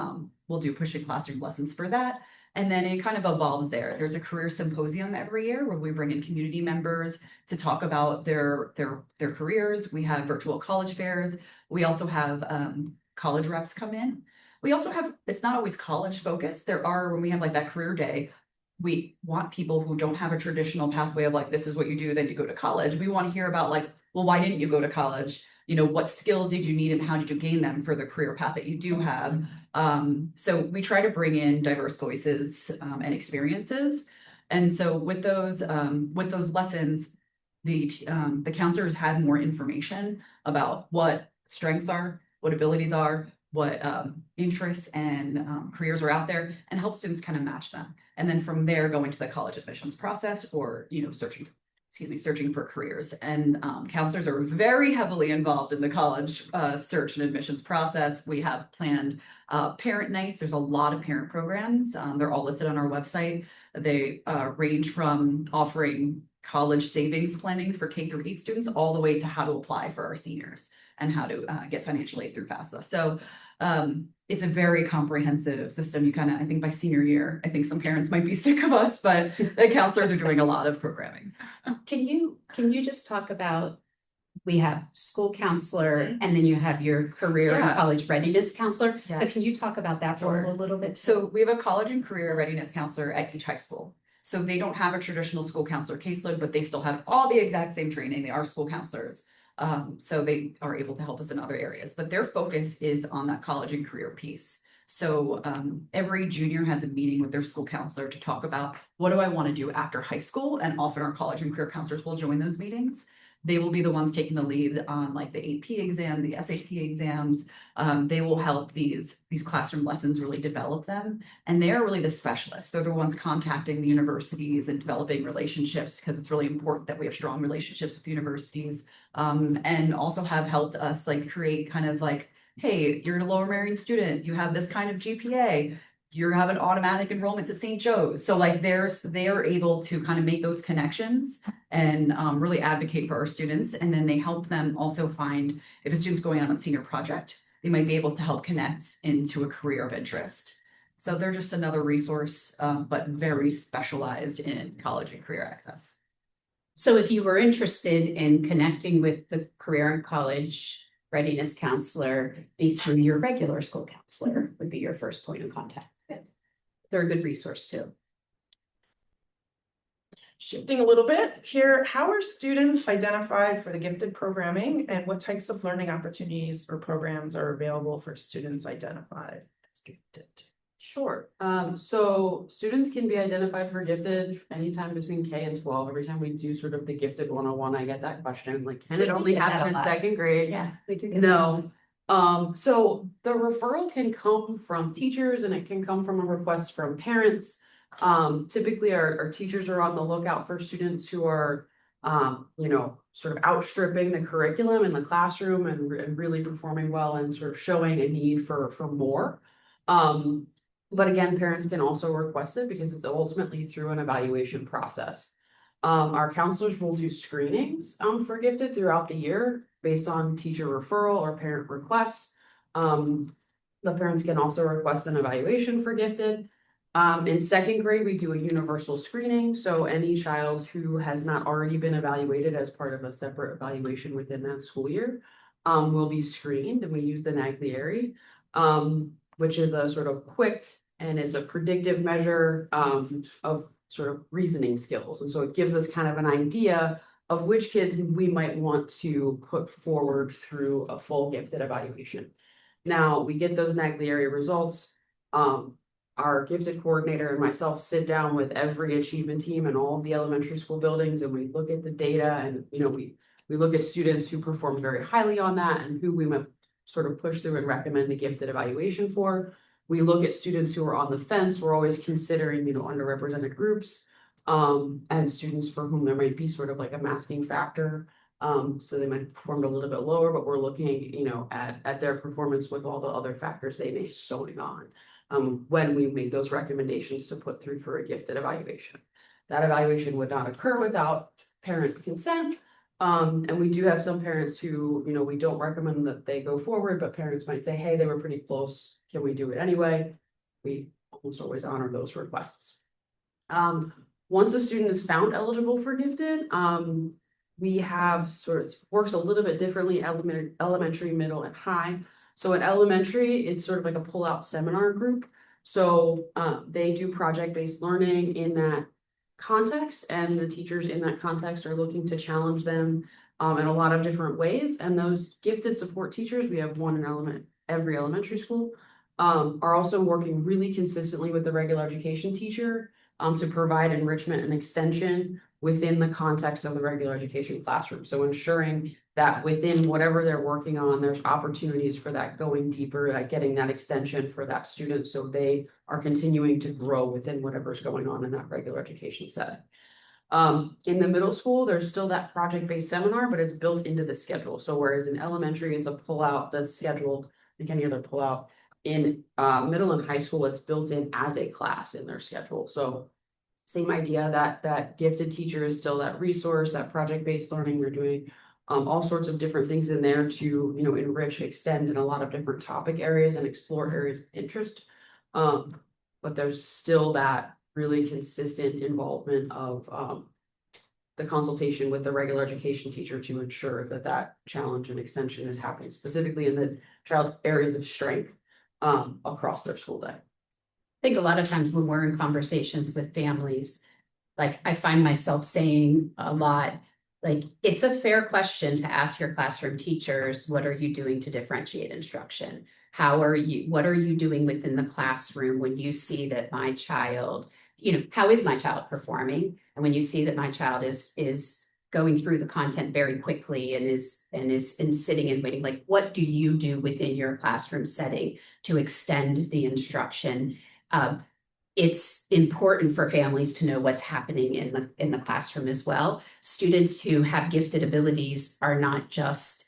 we'll do pushing classroom lessons for that. And then it kind of evolves there. There's a career symposium every year where we bring in community members to talk about their careers. We have virtual college fairs. We also have college reps come in. We also have, it's not always college focused. There are, when we have like that career day, we want people who don't have a traditional pathway of like, this is what you do, then you go to college. We want to hear about like, well, why didn't you go to college? You know, what skills did you need and how did you gain them for the career path that you do have? So we try to bring in diverse voices and experiences. And so with those lessons, the counselors had more information about what strengths are, what abilities are, what interests and careers are out there, and help students kind of match them. And then from there, go into the college admissions process, or, you know, searching for careers. And counselors are very heavily involved in the college search and admissions process. We have planned parent nights. There's a lot of parent programs. They're all listed on our website. They range from offering college savings planning for K-8 students all the way to how to apply for our seniors and how to get financial aid through FAFSA. So it's a very comprehensive system. You kind of, I think by senior year, I think some parents might be sick of us, but the counselors are doing a lot of programming. Can you just talk about, we have school counselor and then you have your career and Yeah. college readiness counselor. Yeah. So can you talk about that for a little bit? So we have a college and career readiness counselor at each high school. So they don't have a traditional school counselor caseload, but they still have all the exact same training. They are school counselors. So they are able to help us in other areas, but their focus is on that college and career piece. So every junior has a meeting with their school counselor to talk about, what do I want to do after high school? And often our college and career counselors will join those meetings. They will be the ones taking the lead on like the AP exam, the SAT exams. They will help these classroom lessons really develop them. And they are really the specialists. They're the ones contacting the universities and developing relationships, because it's really important that we have strong relationships with universities, and also have helped us like create kind of like, hey, you're a Lower Merion student, you have this kind of GPA, you have an automatic enrollment to St. Joe's. So like they are able to kind of make those connections and really advocate for our students. And then they help them also find, if a student's going on a senior project, they might be able to help connect into a career of interest. So they're just another resource, but very specialized in college and career access. So if you were interested in connecting with the career and college readiness counselor, be through your regular school counselor would be your first point of contact. They're a good resource too. Shifting a little bit here, how are students identified for the gifted programming and what types of learning opportunities or programs are available for students identified as gifted? Sure. So students can be identified for gifted anytime between K and 12. Every time we do sort of the gifted 101, I get that question, like, can We it do only get that happen a in lot. second grade? Yeah, we do. No. So the referral can come from teachers and it can come from a request from parents. Typically our teachers are on the lookout for students who are, sort of outstripping the curriculum in the classroom and really performing well and sort of showing a need for more. But again, parents can also request it because it's ultimately through an evaluation process. Our counselors will do screenings for gifted throughout the year based on teacher referral or parent request. The parents can also request an evaluation for gifted. In second grade, we do a universal screening. So any child who has not already been evaluated as part of a separate evaluation within that school year will be screened, and we use the Naglieri, which is a sort of quick and it's a predictive measure of sort of reasoning skills. And so it gives us kind of an idea of which kids we might want to put forward through a full gifted evaluation. Now, we get those Naglieri results. Our gifted coordinator and myself sit down with every achievement team in all of the elementary school buildings, and we look at the data and, we look at students who performed very highly on that and who we might sort of push through and recommend a gifted evaluation for. We look at students who are on the fence. We're always considering, underrepresented groups, and students for whom there might be sort of like a masking factor. So they might have performed a little bit lower, but we're looking, at their performance with all the other factors they may be going on. When we make those recommendations to put through for a gifted evaluation. That evaluation would not occur without parent consent. And we do have some parents who, we don't recommend that they go forward, but parents might say, hey, they were pretty close. Can we do it anyway? We almost always honor those requests. Once a student is found eligible for gifted, we have works a little bit differently, elementary, middle, and high. So in elementary, it's sort of like a pull-out seminar group. So they do project-based learning in that context, and the teachers in that context are looking to challenge them in a lot of different ways. And those gifted support teachers, we have one in every elementary school, are also working really consistently with the regular education teacher to provide enrichment and extension within the context of the regular education classroom. So ensuring that within whatever they're working on, there's opportunities for that going deeper, like getting that extension for that student so they are continuing to grow within whatever's going on in that regular education setting. In the middle school, there's still that project-based seminar, but it's built into the schedule. So whereas in elementary, it's a pullout that's scheduled, like any other pullout, in middle and high school, it's built in as a class in their schedule. So same idea that gifted teacher is still that resource, that project-based learning. We're doing all sorts of different things in there to, enrich, extend in a lot of different topic areas and explore areas of interest. But there's still that really consistent involvement of the consultation with the regular education teacher to ensure that that challenge and extension is happening specifically in the child's areas of strength across their school day. I think a lot of times when we're in conversations with families, like I find myself saying a lot, like, it's a fair question to ask your classroom teachers, what are you doing to differentiate instruction? What are you doing within the classroom when you see that my child, how is my child performing? And when you see that my child is going through the content very quickly and is sitting and waiting, like, what do you do within your classroom setting to extend the instruction? It's important for families to know what's happening in the classroom as well. Students who have gifted abilities are not just,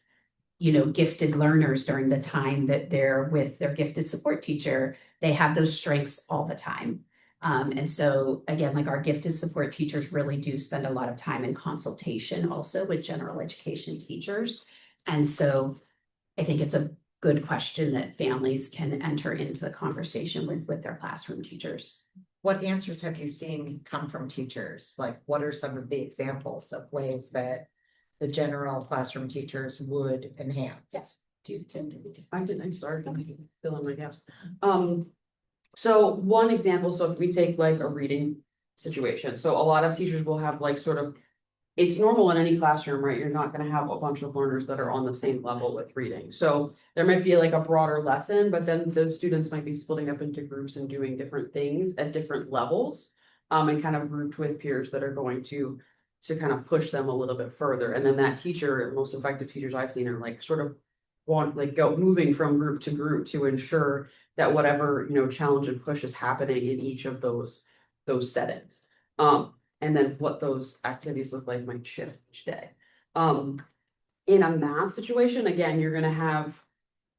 gifted learners during the time that they're with their gifted support teacher. They have those strengths all the time. And so again, like our gifted support teachers really do spend a lot of time in consultation also with general education teachers. And so I think it's a good question that families can enter into the conversation with their classroom teachers. What answers have you seen come from teachers? Like, what are some of the examples of ways that the general classroom teachers would enhance? Yes. I start fill in my gaps. So one example, so if we take like a reading situation. So a lot of teachers will have like sort of, it's normal in any classroom, right? You're not gonna have a bunch of learners that are on the same level with reading. So there might be like a broader lesson, but then those students might be splitting up into groups and doing different things at different levels. And kind of grouped with peers that are going to kind of push them a little bit further. And then that teacher, most effective teachers I've seen are like sort of moving from group to group to ensure that whatever, challenge and push is happening in each of those settings. And then what those activities look like might shift each day. In a math situation, again, you're gonna have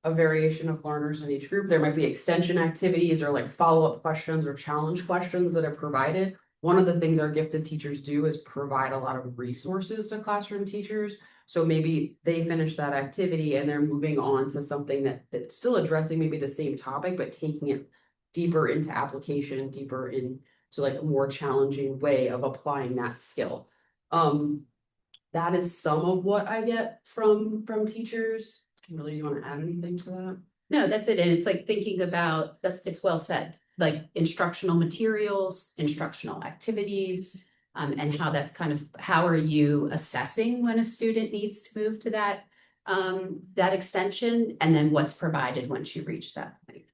a variation of learners in each group. There might be extension activities or like follow-up questions or challenge questions that are provided. One of the things our gifted teachers do is provide a lot of resources to classroom teachers. So maybe they finish that activity and they're moving on to something that's still addressing maybe the same topic, but taking it deeper into application, deeper into like a more challenging way of applying that skill. That is some of what I get from teachers. Kimberly, you want to add anything to that? No, that's it. And it's like thinking about, it's well said, like instructional materials, instructional activities, and how that's kind of, how are you assessing when a student needs to move to that extension, and then what's provided once you reach that point.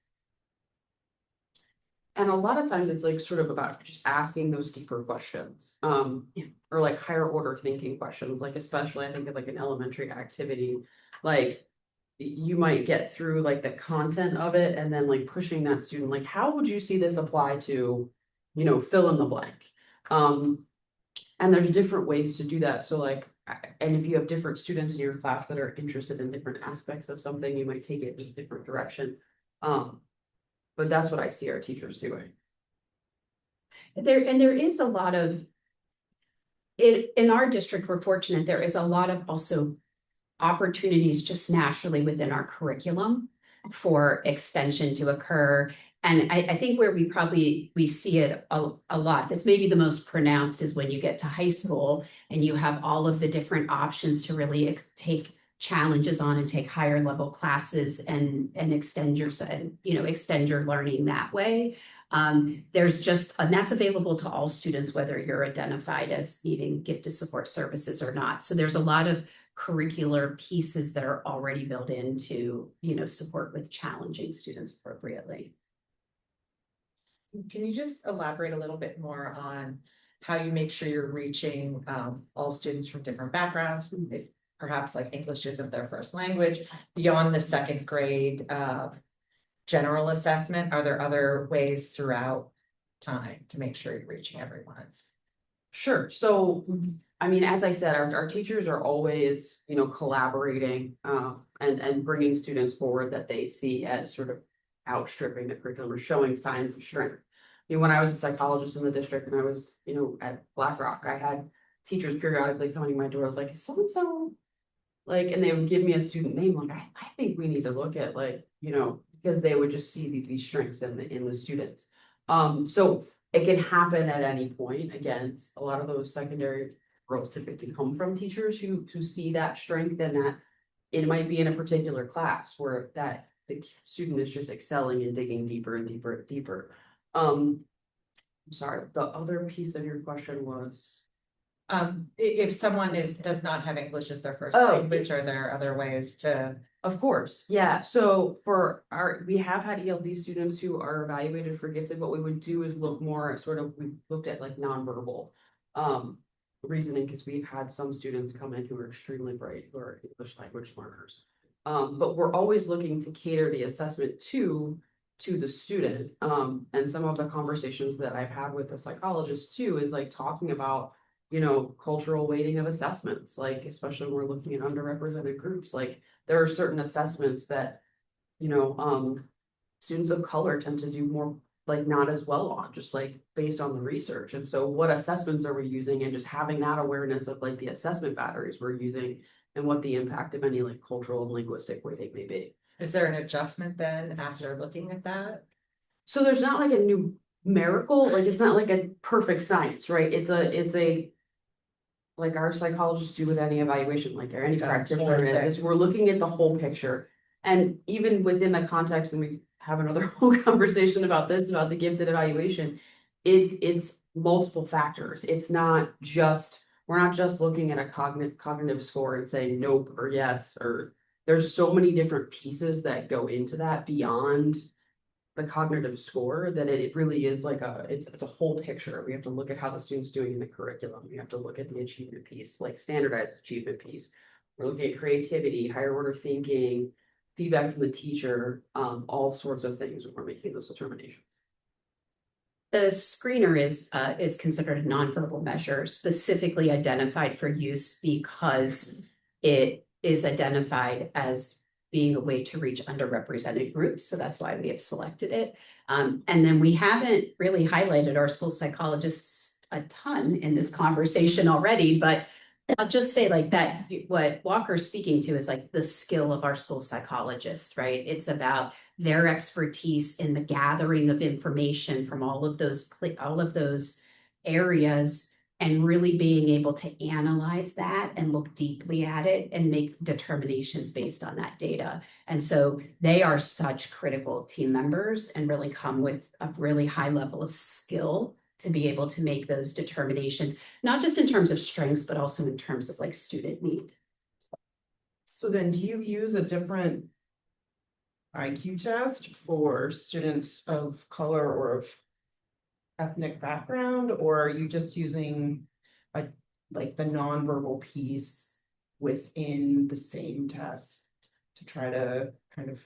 And a lot of times it's like sort of about just asking those deeper questions, or like higher order thinking questions, like especially I think of like an elementary activity, like you might get through like the content of it and then like pushing that student, like, how would you see this apply to, fill in the blank? And there's different ways to do that. So like, and if you have different students in your class that are interested in different aspects of something, you might take it in a different direction. But that's what I see our teachers doing. There is a lot of, in our district, we're fortunate, there is a lot of also opportunities just naturally within our curriculum for extension to occur. And I think where we see it a lot, that's maybe the most pronounced, is when you get to high school and you have all of the different options to really take challenges on and take higher level classes and extend your learning that way. There's just, and that's available to all students, whether you're identified as needing gifted support services or not. So there's a lot of curricular pieces that are already built into, support with challenging students appropriately. Can you just elaborate a little bit more on how you make sure you're reaching all students from different backgrounds, if perhaps like English isn't their first language, beyond the second grade general assessment? Are there other ways throughout time to make sure you're reaching everyone? Sure. So, I mean, as I said, our teachers are always, collaborating and bringing students forward that they see as sort of outstripping the curriculum or showing signs of strength. When I was a psychologist in the district and I was, at BlackRock, I had teachers periodically coming to my door. I was like, is so-and-so like, and they would give me a student name. Like, I think we need to look at like, because they would just see these strengths in the students. So it can happen at any point. Again, a lot of those secondary roles typically come from teachers who see that strength, and that it might be in a particular class where that the student is just excelling and digging deeper and deeper and deeper. I'm sorry, the other piece of your question was, if someone does not have English as their first Oh. language, are there other ways to? of course, yeah. So we have had ELD students who are evaluated for gifted. What we would do is look more at we looked at like nonverbal reasoning, because we've had some students come in who are extremely bright, who are English language learners. But we're always looking to cater the assessment to the student. And some of the conversations that I've had with the psychologist too is like talking about, cultural weighting of assessments, like especially when we're looking at underrepresented groups. Like there are certain assessments that, students of color tend to do more, like not as well on, just like based on the research. And so what assessments are we using, and just having that awareness of like the assessment batteries we're using and what the impact of any like cultural and linguistic weighting may be. Is there an adjustment then after looking at that? So there's not like a numerical, like it's not like a perfect science, right? It's a like our psychologists do with any evaluation, like or any practitioner, we're looking at the whole picture. And even within the context, and we have another whole conversation about this, about the gifted evaluation, it's multiple factors. It's not just, we're not just looking at a cognitive score and saying nope or yes, or there's so many different pieces that go into that beyond the cognitive score that it really is like it's a whole picture. We have to look at how the student's doing in the curriculum. We have to look at the achievement piece, like standardized achievement piece. We're looking at creativity, higher order thinking, feedback from the teacher, all sorts of things when we're making those determinations. The screener is considered a nonverbal measure specifically identified for use because it is identified as being a way to reach underrepresented groups. So that's why we have selected it. And then we haven't really highlighted our school psychologists a ton in this conversation already, but I'll just say like that, what Walker's speaking to is like the skill of our school psychologist, right? It's about their expertise in the gathering of information from all of those areas and really being able to analyze that and look deeply at it and make determinations based on that data. And so they are such critical team members and really come with a really high level of skill to be able to make those determinations, not just in terms of strengths, but also in terms of like student need. So then do you use a different IQ test for students of color or of ethnic background, or are you just using like the nonverbal piece within the same test to try to kind of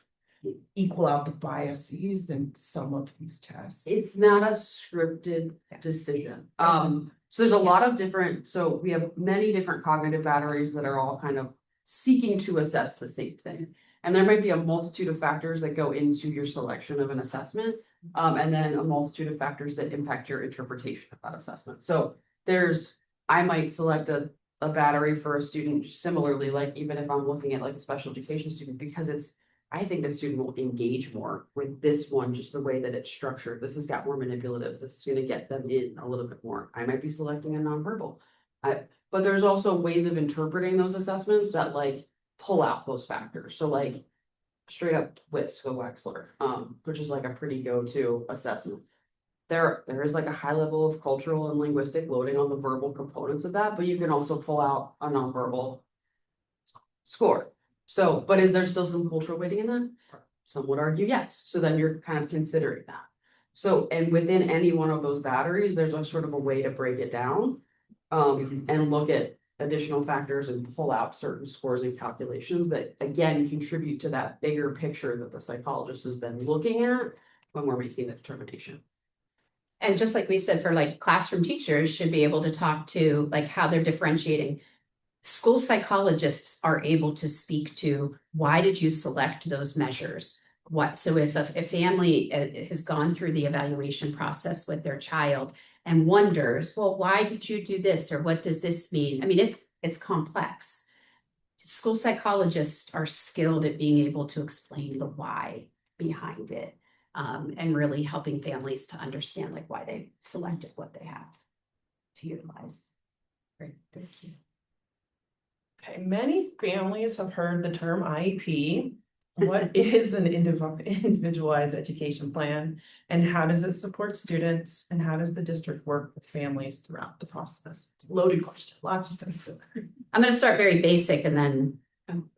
equal out the biases in some of these tests? It's not a scripted decision. So there's a lot of different, so we have many different cognitive batteries that are all kind of seeking to assess the same thing. And there might be a multitude of factors that go into your selection of an assessment, and then a multitude of factors that impact your interpretation of that assessment. So I might select a battery for a student similarly, like even if I'm looking at like a special education student, because I think the student will engage more with this one, just the way that it's structured. This has got more manipulatives. This is going to get them in a little bit more. I might be selecting a nonverbal. But there's also ways of interpreting those assessments that like pull out those factors. So like straight up WISC, the Wechsler, which is like a pretty go-to assessment. There is like a high level of cultural and linguistic loading on the verbal components of that, but you can also pull out a nonverbal score. So, but is there still some cultural weighting in that? Some would argue yes. So then you're kind of considering that. So, and within any one of those batteries, there's a sort of a way to break it down, and look at additional factors and pull out certain scores and calculations that again contribute to that bigger picture that the psychologist has been looking at when we're making the determination. And just like we said, for like classroom teachers should be able to talk to like how they're differentiating. School psychologists are able to speak to why did you select those measures? So if a family has gone through the evaluation process with their child and wonders, well, why did you do this? Or what does this mean? I mean, it's complex. School psychologists are skilled at being able to explain the why behind it, and really helping families to understand like why they selected what they have to utilize. Great, thank you. Okay, many families have heard the term IEP. What is an individualized education plan, and how does it support students, and how does the district work with families throughout the process? It's a loaded question, lots of things in there. I'm going to start very basic and then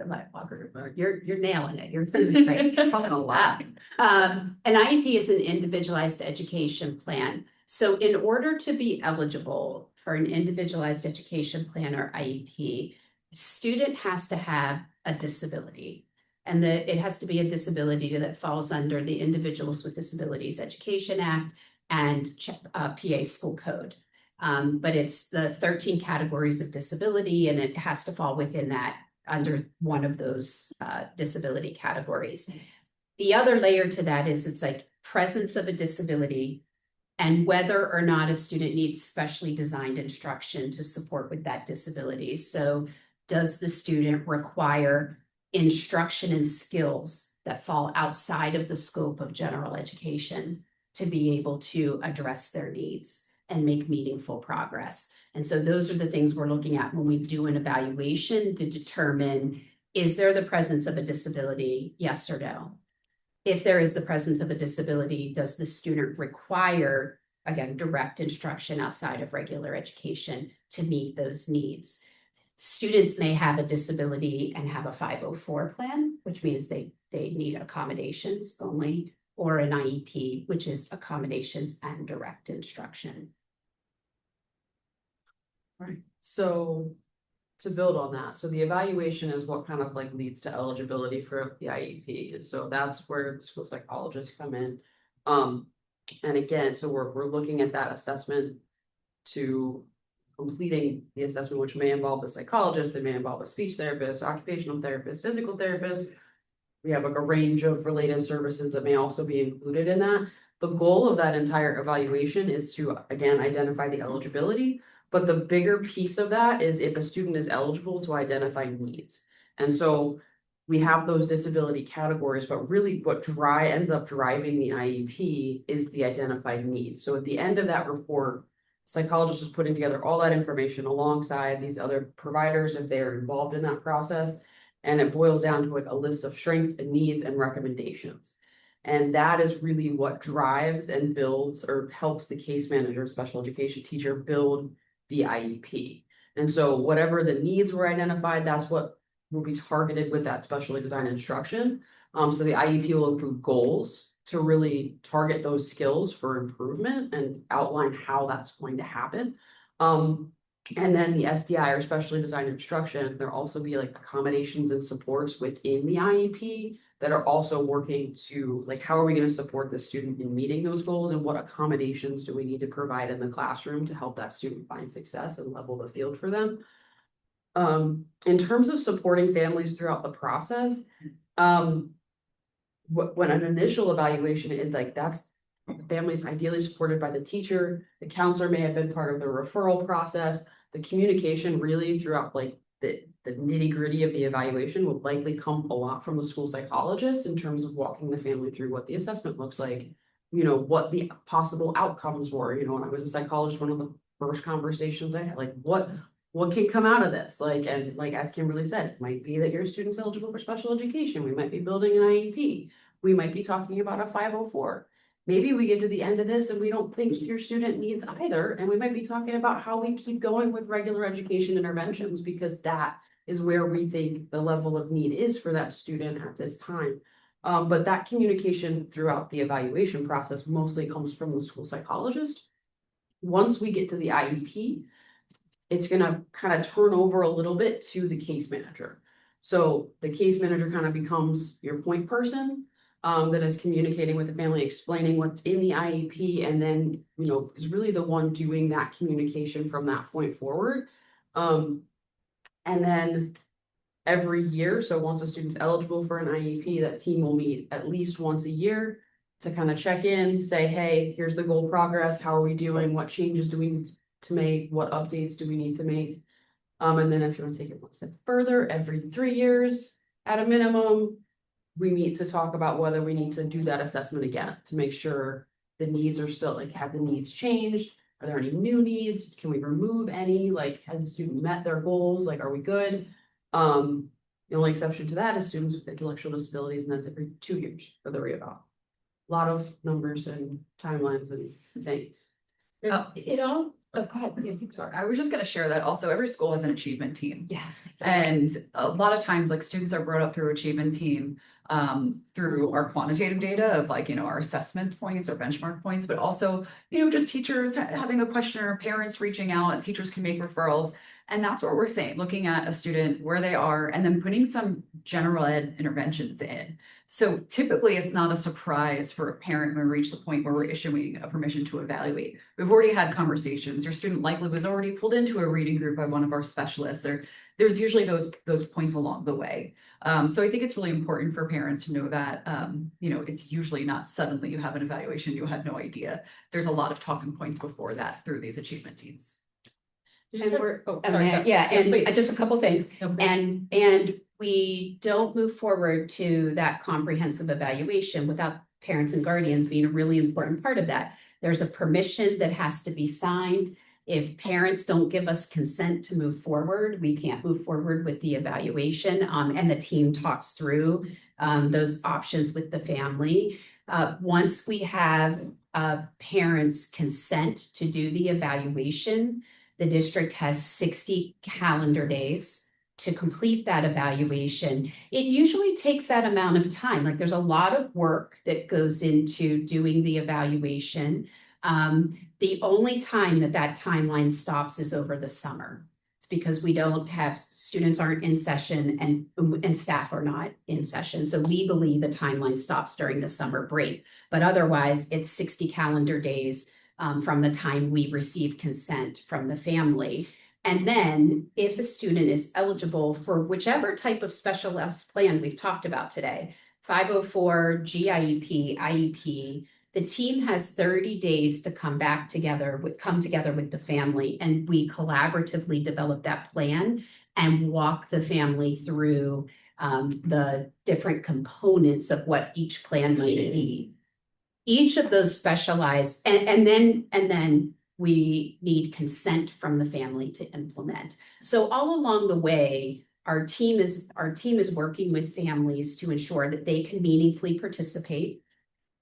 let Walker, you're nailing it. You're right. Talking a lot. An IEP is an individualized education plan. So in order to be eligible for an individualized education plan or IEP, a student has to have a disability. And it has to be a disability that falls under the Individuals with Disabilities Education Act and PA School Code. But it's the 13 categories of disability, and it has to fall within that under one of those disability categories. The other layer to that is it's like presence of a disability and whether or not a student needs specially designed instruction to support with that disability. So does the student require instruction and skills that fall outside of the scope of general education to be able to address their needs and make meaningful progress? And so those are the things we're looking at when we do an evaluation to determine, is there the presence of a disability, yes or no? If there is the presence of a disability, does the student require again, direct instruction outside of regular education to meet those needs. Students may have a disability and have a 504 plan, which means they need accommodations only, or an IEP, which is accommodations and direct instruction. Right, so to build on that, so the evaluation is what kind of like leads to eligibility for the IEP, and so that's where the school psychologists come in. And again, so we're looking at that assessment to completing the assessment, which may involve the psychologist, it may involve a speech therapist, occupational therapist, physical therapist. We have like a range of related services that may also be included in that. The goal of that entire evaluation is to, again, identify the eligibility. But the bigger piece of that is if a student is eligible, to identify needs. And so we have those disability categories, but really what ends up driving the IEP is the identified needs. So at the end of that report, psychologist is putting together all that information alongside these other providers if they're involved in that process. And it boils down to like a list of strengths and needs and recommendations. And that is really what drives and builds or helps the case manager, special education teacher build the IEP. And so whatever the needs were identified, that's what will be targeted with that specially designed instruction. So the IEP will include goals to really target those skills for improvement and outline how that's going to happen. And then the SDI or specially designed instruction, there'll also be like accommodations and supports within the IEP that are also working to like, how are we going to support the student in meeting those goals, and what accommodations do we need to provide in the classroom to help that student find success and level the field for them. In terms of supporting families throughout the process, when an initial evaluation is like, that's the family is ideally supported by the teacher, the counselor may have been part of the referral process. The communication really throughout like the nitty-gritty of the evaluation will likely come a lot from the school psychologist in terms of walking the family through what the assessment looks like, you know, what the possible outcomes were. You know, when I was a psychologist, one of the first conversations I had, like, what can come out of this? Like, and like, as Kimberly said, it might be that your student's eligible for special education. We might be building an IEP. We might be talking about a 504. Maybe we get to the end of this and we don't think your student needs either. And we might be talking about how we keep going with regular education interventions, because that is where we think the level of need is for that student at this time. But that communication throughout the evaluation process mostly comes from the school psychologist. Once we get to the IEP, it's going to kind of turn over a little bit to the case manager. So the case manager kind of becomes your point person that is communicating with the family, explaining what's in the IEP, and then, you know, is really the one doing that communication from that point forward. And then every year, so once a student's eligible for an IEP, that team will meet at least once a year to kind of check in, say, hey, here's the goal progress. How are we doing? What changes do we need to make? What updates do we need to make? And then if you want to take it one step further, every 3 years at a minimum, we meet to talk about whether we need to do that assessment again to make sure the needs are still, like, have the needs changed? Are there any new needs? Can we remove any? Like, has the student met their goals? Like, are we good? The only exception to that is students with intellectual disabilities, and that's every 2 years for the reeval. A lot of numbers and timelines and things. It all, oh, go ahead. Yeah, Sorry, I was just gonna share that also every school has an achievement team. yeah. And a lot of times, like, students are brought up through achievement team, through our quantitative data of, like, you know, our assessment points or benchmark points, but also, you know, just teachers having a question or parents reaching out, and teachers can make referrals. And that's what we're saying, looking at a student where they are and then putting some general ed interventions in. So typically it's not a surprise for a parent when we reach the point where we're issuing a permission to evaluate. We've already had conversations. Your student likely was already pulled into a reading group by one of our specialists, or there's usually those points along the way. So I think it's really important for parents to know that, you know, it's usually not suddenly you have an evaluation, you had no idea. There's a lot of talking points before that through these achievement teams. And we're, sorry, yeah, and please. just a couple things. No, please. And we don't move forward to that comprehensive evaluation without parents and guardians being a really important part of that. There's a permission that has to be signed. If parents don't give us consent to move forward, we can't move forward with the evaluation. And the team talks through those options with the family. Once we have parents' consent to do the evaluation, the district has 60 calendar days to complete that evaluation. It usually takes that amount of time. Like there's a lot of work that goes into doing the evaluation. The only time that timeline stops is over the summer. It's because we don't have, students aren't in session and staff are not in session. So legally the timeline stops during the summer break, but otherwise it's 60 calendar days from the time we receive consent from the family. And then if a student is eligible for whichever type of specialized plan we've talked about today, 504, GIEP, IEP, the team has 30 days to come together with the family, and we collaboratively develop that plan and walk the family through the different components of what each plan might be. Each of those specialized, and then we need consent from the family to implement. So all along the way, our team is working with families to ensure that they can meaningfully participate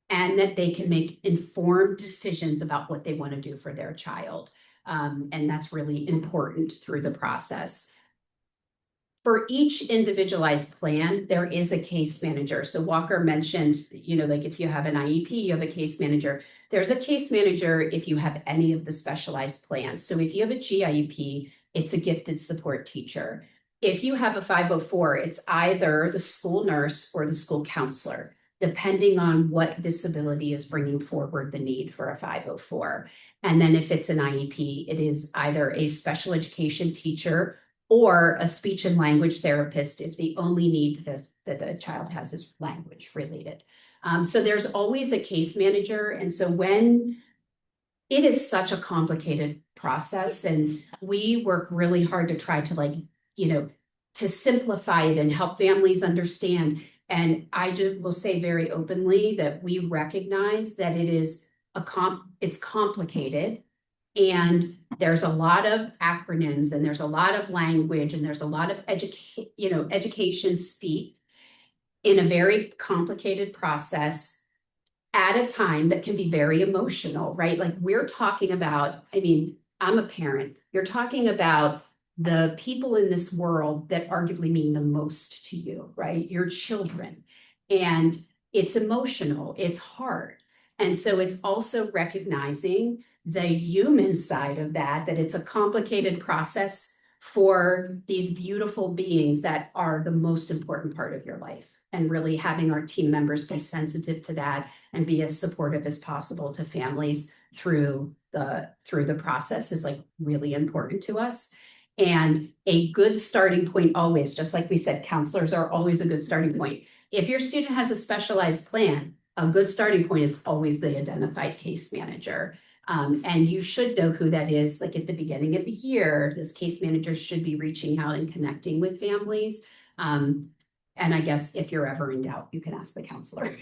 and that they can make informed decisions about what they want to do for their child. And that's really important through the process. For each individualized plan, there is a case manager. So Walker mentioned, like if you have an IEP, you have a case manager. There's a case manager if you have any of the specialized plans. So if you have a GIEP, it's a gifted support teacher. If you have a 504, it's either the school nurse or the school counselor, depending on what disability is bringing forward the need for a 504. And then if it's an IEP, it is either a special education teacher or a speech and language therapist if the only need that the child has is language related. So there's always a case manager. And so when it is such a complicated process and we work really hard to try to to simplify it and help families understand. And I just will say very openly that we recognize that it is it's complicated. And there's a lot of acronyms and there's a lot of language and there's a lot of education speak in a very complicated process at a time that can be very emotional, right? Like we're talking about, I'm a parent. You're talking about the people in this world that arguably mean the most to you, right? Your children. And it's emotional, it's hard. And so it's also recognizing the human side of that it's a complicated process for these beautiful beings that are the most important part of your life. And really having our team members be sensitive to that and be as supportive as possible to families through the process is really important to us. And a good starting point always, just like we said, counselors are always a good starting point. If your student has a specialized plan, a good starting point is always the identified case manager. And you should know who that is. Like at the beginning of the year, those case managers should be reaching out and connecting with families. And I guess if you're ever in doubt, you can ask the counselor.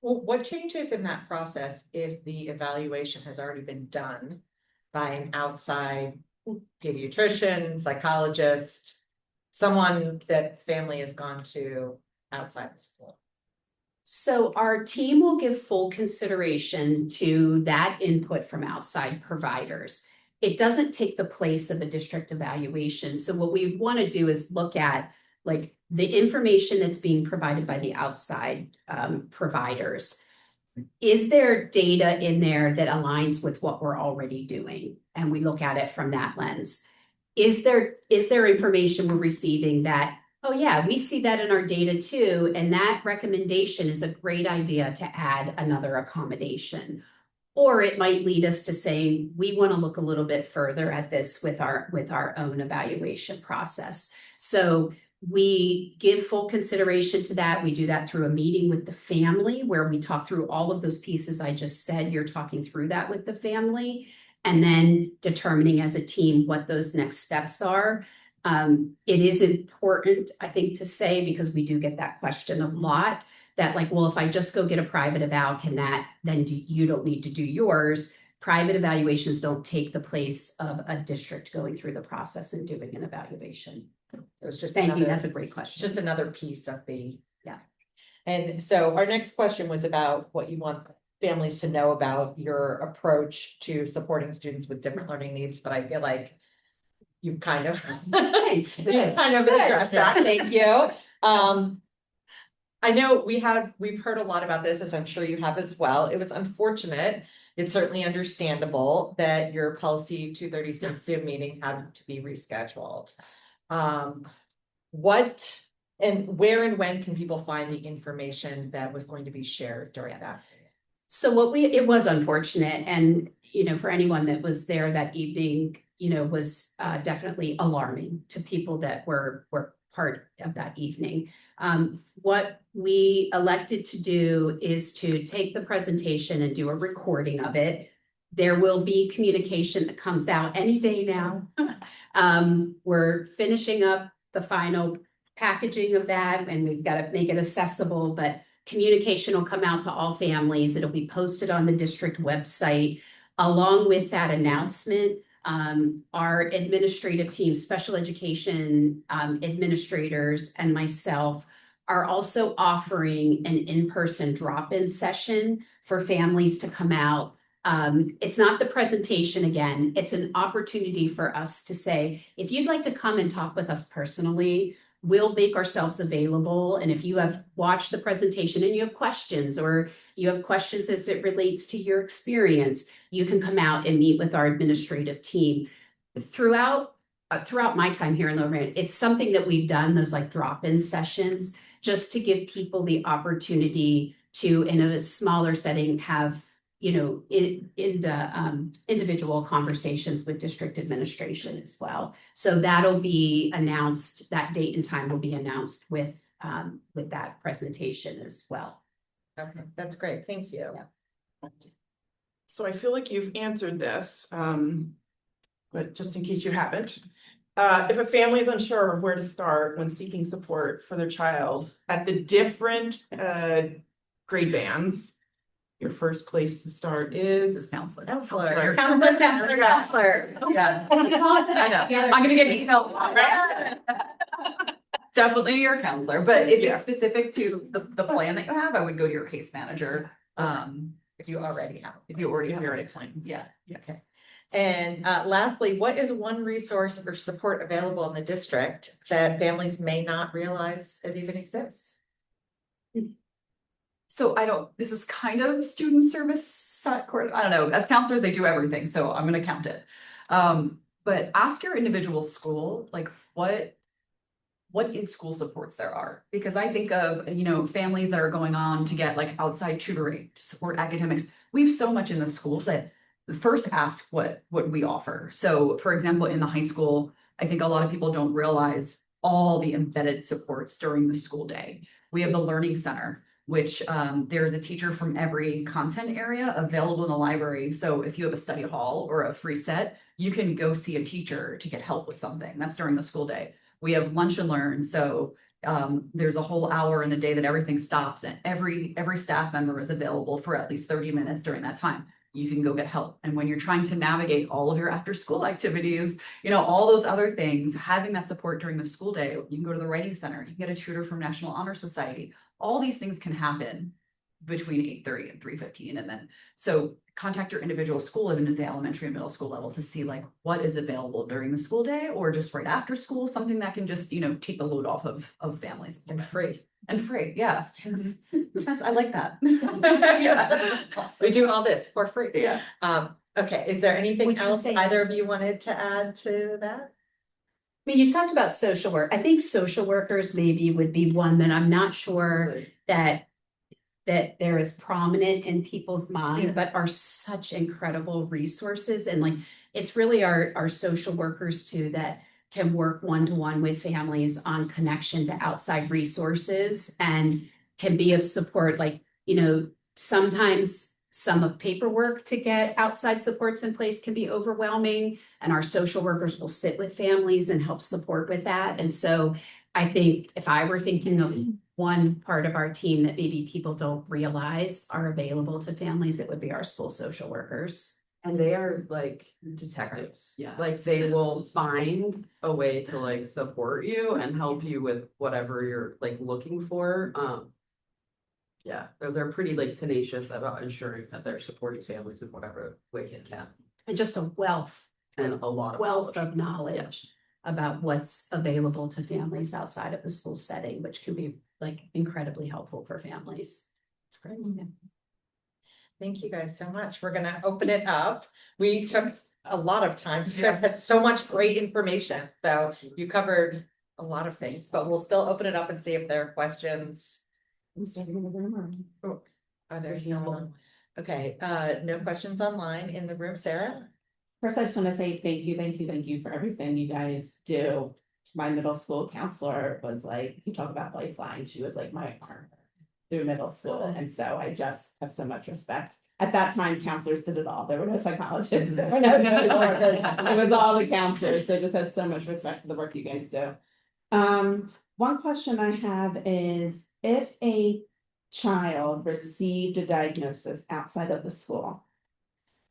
Well, what changes in that process if the evaluation has already been done by an outside pediatrician, psychologist, someone that family has gone to outside the school? So our team will give full consideration to that input from outside providers. It doesn't take the place of a district evaluation. So what we want to do is look at the information that's being provided by the outside providers. Is there data in there that aligns with what we're already doing? And we look at it from that lens. Is there information we're receiving that, oh yeah, we see that in our data too, and that recommendation is a great idea to add another accommodation? Or it might lead us to saying, we want to look a little bit further at this with our own evaluation process. So we give full consideration to that. We do that through a meeting with the family where we talk through all of those pieces I just said. You're talking through that with the family and then determining as a team what those next steps are. It is important, I think, to say, because we do get that question a lot, that well, if I just go get a private eval, then you don't need to do yours. Private evaluations don't take the place of a district going through the process and doing an evaluation. It was just Thank you. That's a great question. Just another piece of the And so our next question was about what you want families to know about your approach to supporting students with different learning needs, but I feel like you've kind of Thanks. you've kind of addressed that, thank you. I know we've heard a lot about this, as I'm sure you have as well. It was unfortunate. It's certainly understandable that your policy 236 Zoom meeting had to be rescheduled. What and where and when can people find the information that was going to be shared during that? So it was unfortunate, and, for anyone that was there that evening, was definitely alarming to people that were part of that evening. What we elected to do is to take the presentation and do a recording of it. There will be communication that comes out any day now. We're finishing up the final packaging of that, and we've got to make it accessible, but communication will come out to all families. It'll be posted on the district website. Along with that announcement, our administrative team, special education administrators, and myself are also offering an in-person drop-in session for families to come out. It's not the presentation again, it's an opportunity for us to say, if you'd like to come and talk with us personally, we'll make ourselves available. And if you have watched the presentation and you have questions, or you have questions as it relates to your experience, you can come out and meet with our administrative team. Throughout my time here in Lorraine, it's something that we've done, those like drop-in sessions, just to give people the opportunity to, in a smaller setting, have individual conversations with district administration as well. So that'll be announced, that date and time will be announced with that presentation as well. Okay, that's great, thank you. Yeah. So I feel like you've answered this, but just in case you haven't. If a family is unsure of where to start when seeking support for their child at the different grade bands, your first place to start is Counselor. Counselor. Counselor. Yeah. I know. I'm gonna get emails. Definitely your counselor, but if Yeah. it's specific to the plan that you have, I would go to your case manager. If you already have. If you already have If you're it. already planning. Yeah. Okay. And lastly, what is one resource or support available in the district that families may not realize it even exists? So this is kind of student service, I don't know, as counselors, they do everything, so I'm gonna count it. But ask your individual school, like what in-school supports there are, because I think of, families that are going on to get like outside tutoring to support academics. We have so much in the schools that first ask what we offer. So for example, in the high school, I think a lot of people don't realize all the embedded supports during the school day. We have the Learning Center, which there's a teacher from every content area available in the library. So if you have a study hall or a free set, you can go see a teacher to get help with something. That's during the school day. We have Lunch and Learn. So there's a whole hour in the day that everything stops, and every staff member is available for at least 30 minutes during that time. You can go get help. And when you're trying to navigate all of your after school activities, all those other things, having that support during the school day, you can go to the Writing Center, you can get a tutor from National Honor Society. All these things can happen between 8:30 and 3:15. And then, so contact your individual school, even at the elementary and middle school level, to see like what is available during the school day or just right after school, something that can just, take the load off of families. And free. And free, yeah. Yes, I like that. Yeah. We do all this for free. Yeah. Okay, is there anything Would you else say- either of you wanted to add to that? I mean, you talked about social work. I think social workers maybe would be one that I'm not sure that there is prominent in people's mind, but are such incredible resources. And like, it's really our social workers too, that can work one-to-one with families on connection to outside resources and can be of support. Like, sometimes some of paperwork to get outside supports in place can be overwhelming, and our social workers will sit with families and help support with that. And so I think if I were thinking of one part of our team that maybe people don't realize are available to families, it would be our school social workers. And they are like detectives. Yes. Like they will find a way to like support you and help you with whatever you're like looking for. Yeah, they're pretty like tenacious about ensuring that they're supporting families in whatever way they can. And just a wealth And a lot of wealth knowledge. of knowledge about what's available to families outside of the school setting, which can be like incredibly helpful for families. It's great. Thank you guys so much. We're gonna open it up. We took a lot of time. You guys had so much great information. So you covered a lot of things, but we'll still open it up and see if there are questions. Are there no? Okay, no questions online in the room, Sarah? First, I just want to say thank you for everything you guys do. My middle school counselor was like, you talk about lifeline, she was like my arm through middle school, and so I just have so much respect. At that time, counselors did it all, there were no psychologists, there were no, it was all the counselors, so just has so much respect for the work you guys do. One question I have is, if a child received a diagnosis outside of the school,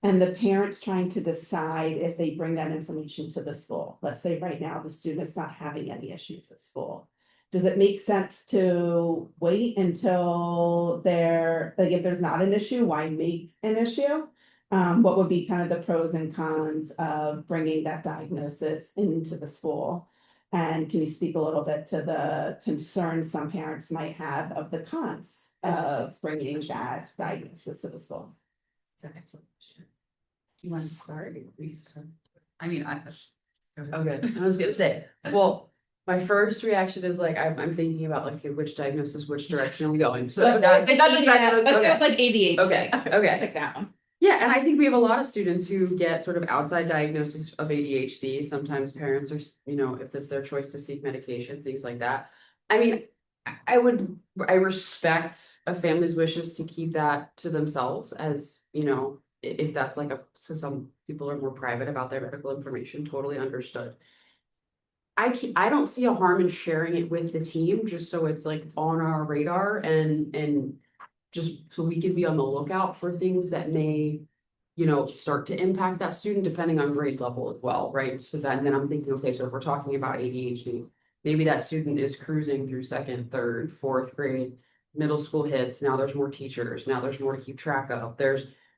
and the parents trying to decide if they bring that information to the school. Let's say right now the student is not having any issues at school. Does it make sense to wait until they're, like, if there's not an issue, why make an issue? What would be kind of the pros and cons of bringing that diagnosis into the school? And can you speak a little bit to the concerns some parents might have of the cons of bringing that diagnosis to the school? That's an excellent question. Do you want to start? I mean, Okay, I was gonna say, well, my first reaction is like, I'm thinking about like, okay, which diagnosis, which direction are we going? So Let's go with like ADHD. Okay, okay. Pick that one. Yeah, and I think we have a lot of students who get sort of outside diagnosis of ADHD. Sometimes parents are, you know, if it's their choice to seek medication, things like that. I mean, I respect a family's wishes to keep that to themselves, as, you know, if that's like so some people are more private about their medical information, totally understood. I don't see a harm in sharing it with the team, just so it's like on our radar and just so we can be on the lookout for things that may, you know, start to impact that student depending on grade level as well, right? So then I'm thinking, okay, so if we're talking about ADHD, maybe that student is cruising through second, third, fourth grade, middle school hits, now there's more teachers, now there's more to keep track of.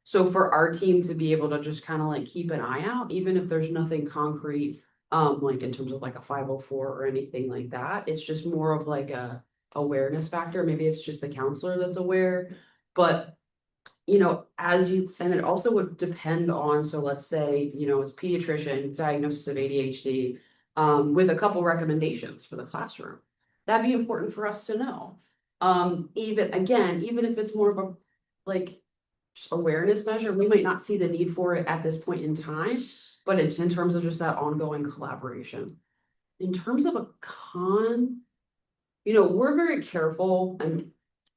So for our team to be able to just kind of like keep an eye out, even if there's nothing concrete, like in terms of like a 504 or anything like that, it's just more of like a awareness factor. Maybe it's just the counselor that's aware, but you know, and it also would depend on, so let's say, you know, as pediatrician, diagnosis of ADHD, with a couple recommendations for the classroom. That'd be important for us to know. Even if it's more of a like awareness measure, we might not see the need for it at this point in time, but it's in terms of just that ongoing collaboration. In terms of a con, you know, we're very careful, and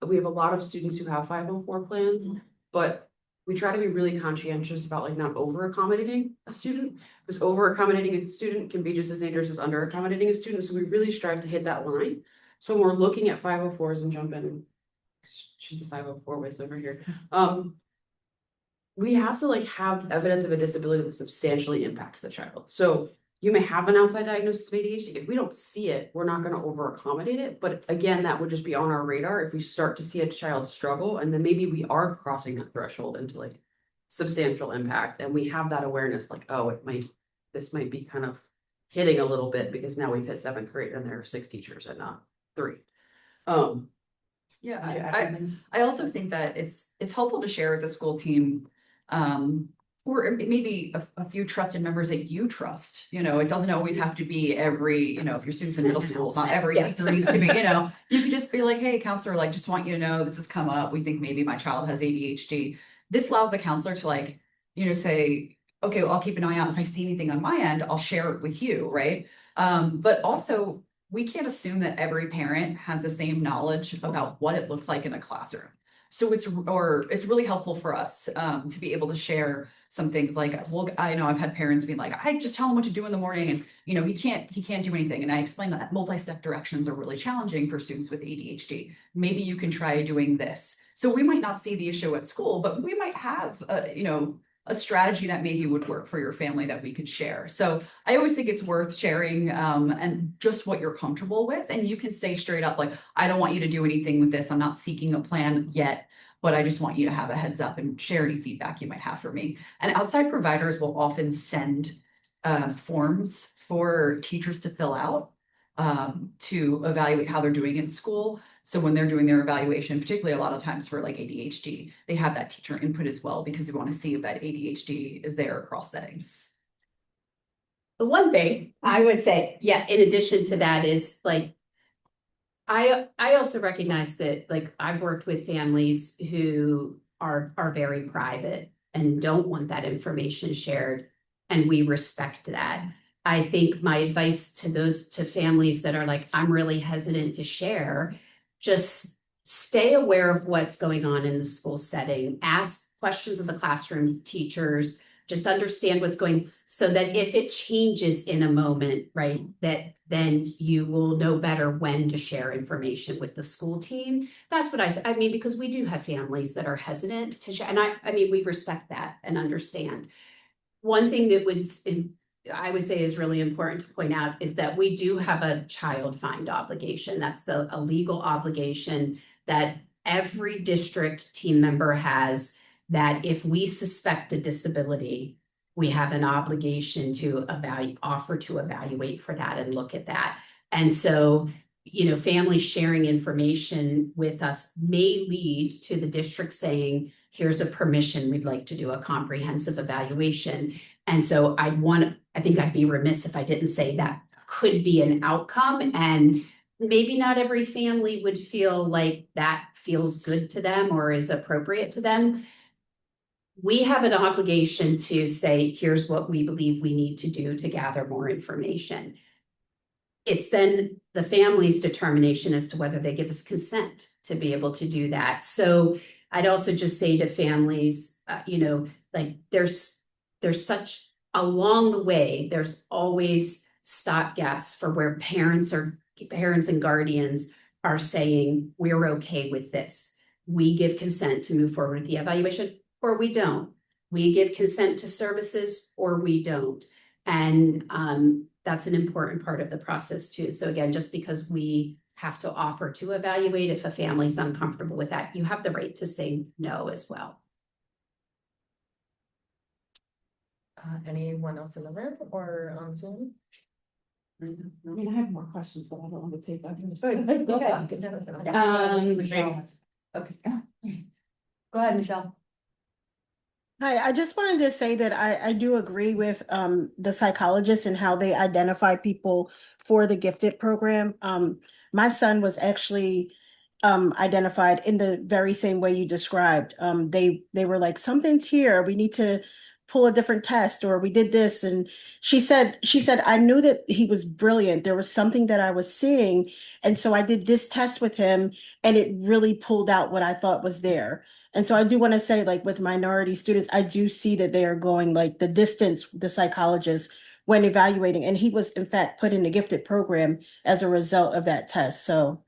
we have a lot of students who have 504 plans, but we try to be really conscientious about like not over accommodating a student, because over accommodating a student can be just as dangerous as under accommodating a student. So we really strive to hit that line. So when we're looking at 504s and jump in, she's the 504 ways over here. We have to like have evidence of a disability that substantially impacts the child. So you may have an outside diagnosis of ADHD. If we don't see it, we're not going to over accommodate it. But again, that would just be on our radar if we start to see a child struggle, and then maybe we are crossing that threshold into like substantial impact, and we have that awareness, like, oh, this might be kind of hitting a little bit because now we've hit seventh grade and there are 6 teachers and not 3. Yeah, I also think that it's helpful to share with the school team, or maybe a few trusted members that you trust. You know, it doesn't always have to be every, you know, if your student's in middle school, it's not every teacher needs to be, you know, you could just be like, hey, counselor, like, just want you to know this has come up. We think maybe my child has ADHD. This allows the counselor to like, you know, say, okay, well, I'll keep an eye out. If I see anything on my end, I'll share it with you, right? But also, we can't assume that every parent has the same knowledge about what it looks like in a classroom. So it's really helpful for us to be able to share some things like, well, I know I've had parents be like, I just tell him what to do in the morning, and you know, he can't do anything. And I explain that multi-step directions are really challenging for students with ADHD. Maybe you can try doing this. So we might not see the issue at school, but we might have you know, a strategy that maybe would work for your family that we could share. So I always think it's worth sharing and just what you're comfortable with. And you can say straight up, like, I don't want you to do anything with this. I'm not seeking a plan yet, but I just want you to have a heads up and share any feedback you might have for me. And outside providers will often send forms for teachers to fill out to evaluate how they're doing in school. So when they're doing their evaluation, particularly a lot of times for like ADHD, they have that teacher input as well, because we want to see if that ADHD is there across settings. The one thing I would say, yeah, in addition to that is like, I also recognize that, like, I've worked with families who are very private and don't want that information shared, and we respect that. I think my advice to families that are like, I'm really hesitant to share, just stay aware of what's going on in the school setting, ask questions of the classroom teachers, just understand what's going, so that if it changes in a moment, right, that then you will know better when to share information with the school team. That's what I said. I mean, because we do have families that are hesitant to share, and I mean, we respect that and understand. One thing that I would say is really important to point out is that we do have a child find obligation. That's a legal obligation that every district team member has, that if we suspect a disability, we have an obligation to offer to evaluate for that and look at that. And so, you know, families sharing information with us may lead to the district saying, here's a permission, we'd like to do a comprehensive evaluation. And so I think I'd be remiss if I didn't say that could be an outcome, and maybe not every family would feel like that feels good to them or is appropriate to them. We have an obligation to say, here's what we believe we need to do to gather more information. It's then the family's determination as to whether they give us consent to be able to do that. So I'd also just say to families, you know, like there's such along the way, there's always stopgaps for where parents and guardians are saying, we're okay with this. We give consent to move forward with the evaluation, or we don't. We give consent to services, or we don't. And that's an important part of the process too. So again, just because we have to offer to evaluate, if a family is uncomfortable with that, you have the right to say no as well. Anyone else in the room or on Zoom? I mean, I have more questions, but I don't want to take that. Go ahead. Michelle. Okay. Go ahead, Michelle. Hi, I just wanted to say that I do agree with the psychologists and how they identify people for the gifted program. My son was actually identified in the very same way you described. They were like, something's here, we need to pull a different test, or we did this. And she said, I knew that he was brilliant. There was something that I was seeing. And so I did this test with him, and it really pulled out what I thought was there. And so I do want to say, like, with minority students, I do see that they are going like the distance, the psychologist, when evaluating. And he was, in fact, put in the gifted program as a result of that test. So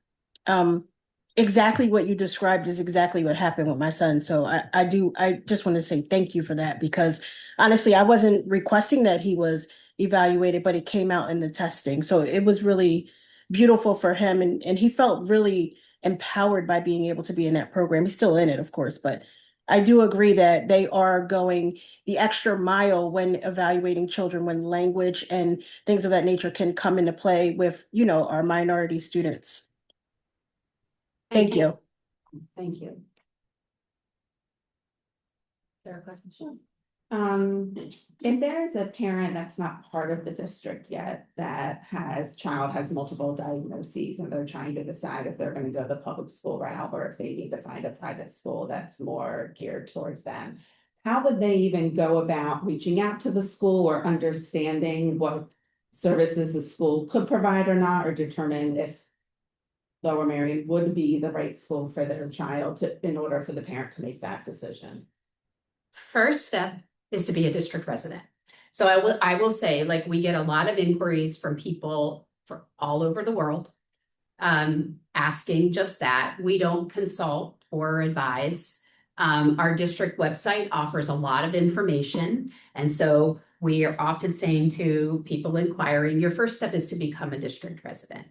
exactly what you described is exactly what happened with my son. So I just want to say thank you for that, because honestly, I wasn't requesting that he was evaluated, but it came out in the testing. So it was really beautiful for him. And he felt really empowered by being able to be in that program. He's still in it, of course, but I do agree that they are going the extra mile when evaluating children, when language and things of that nature can come into play with, you know, our minority students. Thank you. Thank you. Sarah, question? Sure. If there is a parent that's not part of the district yet, that child has multiple diagnoses, and they're trying to decide if they're going to go the public school route or if they need to find a private school that's more geared towards them, how would they even go about reaching out to the school or understanding what services the school could provide or not, or determine if Lower Merion would be the right school for their child in order for the parent to make that decision? First step is to be a district resident. So I will say, like, we get a lot of inquiries from people from all over the world asking just that. We don't consult or advise Our district website offers a lot of information. And so we are often saying to people inquiring, your first step is to become a district resident.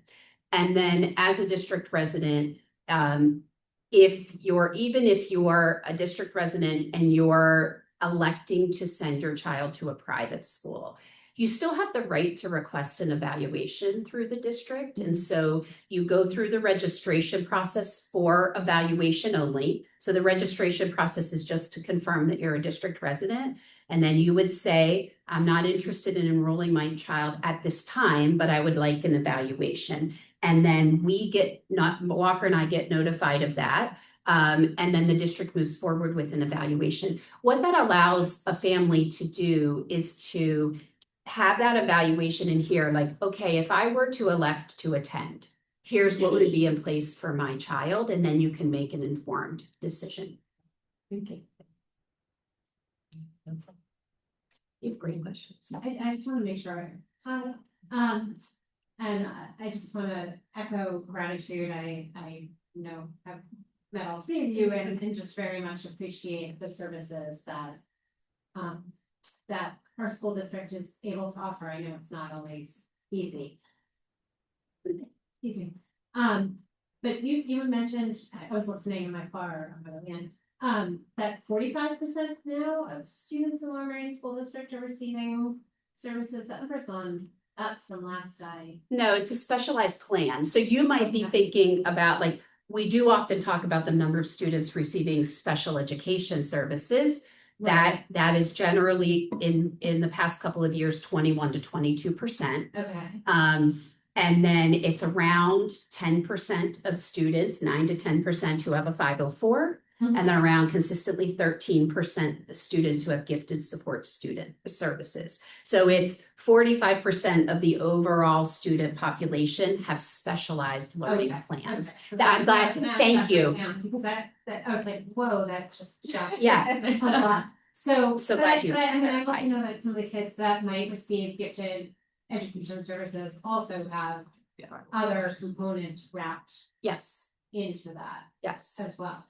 And then as a district resident, even if you're a district resident and you're electing to send your child to a private school, you still have the right to request an evaluation through the district. And so you go through the registration process for evaluation only. So the registration process is just to confirm that you're a district resident. And then you would say, I'm not interested in enrolling my child at this time, but I would like an evaluation. And then Walker and I get notified of that. And then the district moves forward with an evaluation. What that allows a family to do is to have that evaluation in here, like, okay, if I were to elect to attend, here's what would be in place for my child, and then you can make an informed decision. Okay. You have great questions. I just want to make sure. And I just want to echo gratitude. I have met all three of you and just very much appreciate the services that that our school district is able to offer. I know it's not always easy. Excuse me. But you had mentioned, I was listening in my car on the way in, that 45% now of students in Lower Merion School District are receiving services. That number's gone up from last I. No, it's a specialized plan. So you might be thinking about, like, we do often talk about the number of students receiving special education services. Right. That is generally in the past couple of years, 21 to 22%. Okay. And then it's around 10% of students, 9 to 10% who have a 504, Mhm. and then around consistently 13% of students who have gifted support student services. So it's 45% of the overall student population have specialized learning plans. Okay. So I'm glad, thank you. Because that I was like, whoa, that just shocked me. Yeah. A lot. So So but glad you I mean, I also clarified. know that some of the kids that might receive gifted education services also have other components wrapped Yes, into that yes. as well.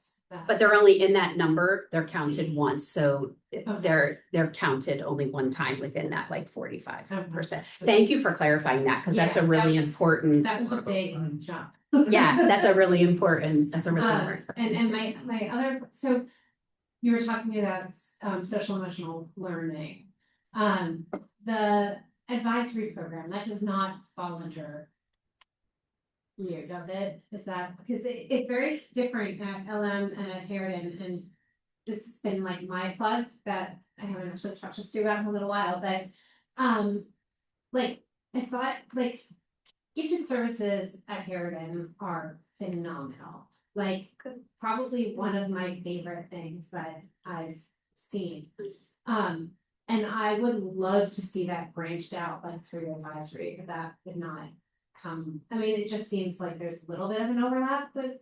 But they're only in that number, they're counted once, so Okay. they're counted only one time within that, like 45%. Okay. Thank you for clarifying that, because that's a Yeah, really that was- important, That was a big jump. yeah, that's a really important. And my other, so you were talking about social emotional learning. The advisory program, that does not fall under you, does it? Is that, because it's very different at LM and at Harridan, and this has been like my plug that I haven't actually talked to Stu about in a little while, but like I thought like gifted services at Harridan are phenomenal. Like probably one of my favorite things that I've seen. And I would love to see that branched out like through advisory, but that would not come. I mean, it just seems like there's a little bit of an overlap, but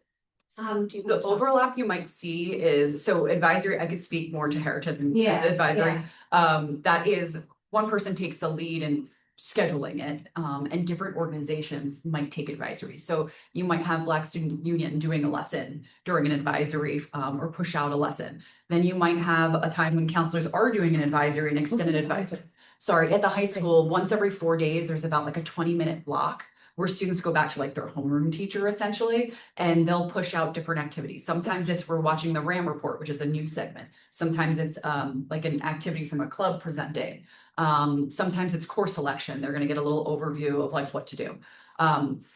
The overlap you might see is, so advisory, I could speak more to heritage than advisory. That is, one person takes the lead in scheduling it, and different organizations might take advisory. So you might have Black Student Union doing a lesson during an advisory, or push out a lesson. Then you might have a time when counselors are doing an advisory, an extended advisory. Sorry, at the high school, once every 4 days, there's about like a 20-minute block where students go back to like their homeroom teacher essentially, and they'll push out different activities. Sometimes it's we're watching the RAM report, which is a news segment. Sometimes it's like an activity from a club presenting. Sometimes it's course selection. They're gonna get a little overview of like what to do.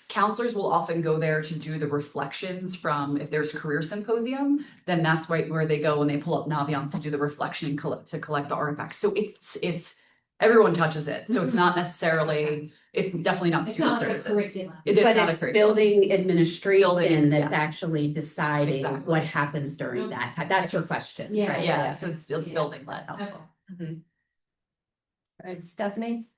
Counselors will often go there to do the reflections from, if there's career symposium, then that's right where they go and they pull up Naviance to do the reflection and to collect the artifacts. So it's everyone touches it. So it's not necessarily, it's definitely not it's student not like a services. curriculum. It is But not a it's curriculum. building administration that's yeah. actually deciding Exactly. what happens during that time. That's your question, Yeah. right? Yeah, so it's Yeah. building led. Okay. Right, Stephanie?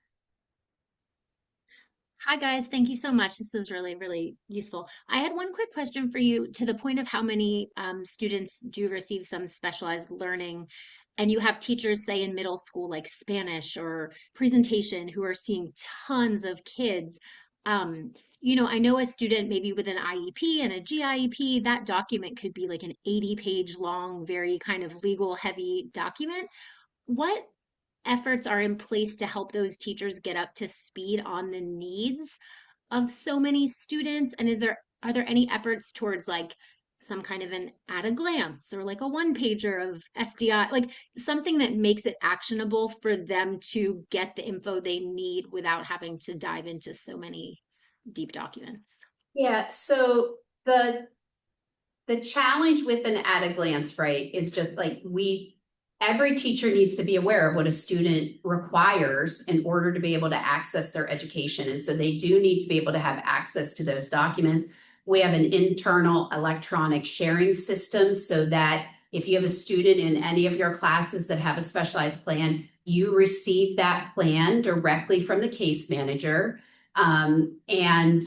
Hi, guys. Thank you so much. This is really, really useful. I had one quick question for you to the point of how many students do receive some specialized learning. And you have teachers, say, in middle school, like Spanish or presentation, who are seeing tons of kids. you know, I know a student maybe with an IEP and a GIEP, that document could be like an 80-page long, very kind of legal heavy document. What efforts are in place to help those teachers get up to speed on the needs of so many students? And are there any efforts towards like some kind of an at a glance or like a one pager of SDI, like something that makes it actionable for them to get the info they need without having to dive into so many deep documents? Yeah, so the challenge with an at a glance, right, is just like every teacher needs to be aware of what a student requires in order to be able to access their education. And so they do need to be able to have access to those documents. We have an internal electronic sharing system so that if you have a student in any of your classes that have a specialized plan, you receive that plan directly from the case manager. And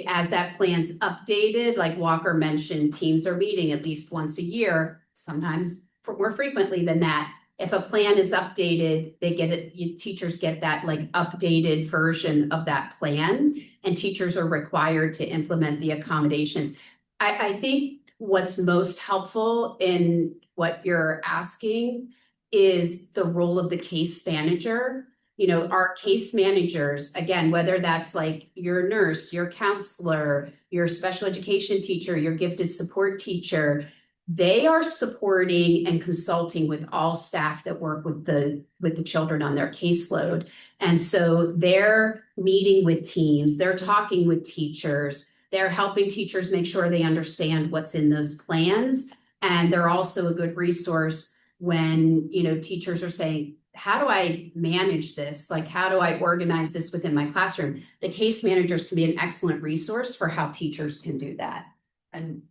as that plan's updated, like Walker mentioned, teams are meeting at least once a year, sometimes more frequently than that. If a plan is updated, they get it, teachers get that like updated version of that plan, and teachers are required to implement the accommodations. I think what's most helpful in what you're asking is the role of the case manager. You know, our case managers, again, whether that's like your nurse, your counselor, your special education teacher, your gifted support teacher, they are supporting and consulting with all staff that work with the children on their caseload. And so they're meeting with teams, they're talking with teachers, they're helping teachers make sure they understand what's in those plans. And they're also a good resource when, you know, teachers are saying, how do I manage this? Like, how do I organize this within my classroom? The case managers can be an excellent resource for how teachers can do that. And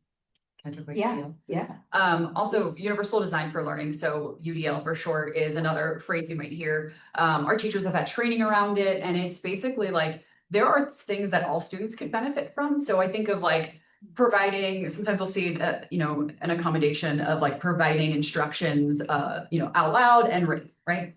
can I talk about Yeah, UDL? yeah. Also Please. Universal Design for Learning. So UDL for short is another phrase you might hear. Our teachers have had training around it, and it's basically like, there are things that all students can benefit from. So I think of like providing, sometimes we'll see, you know, an accommodation of like providing instructions, you know, out loud and written, right?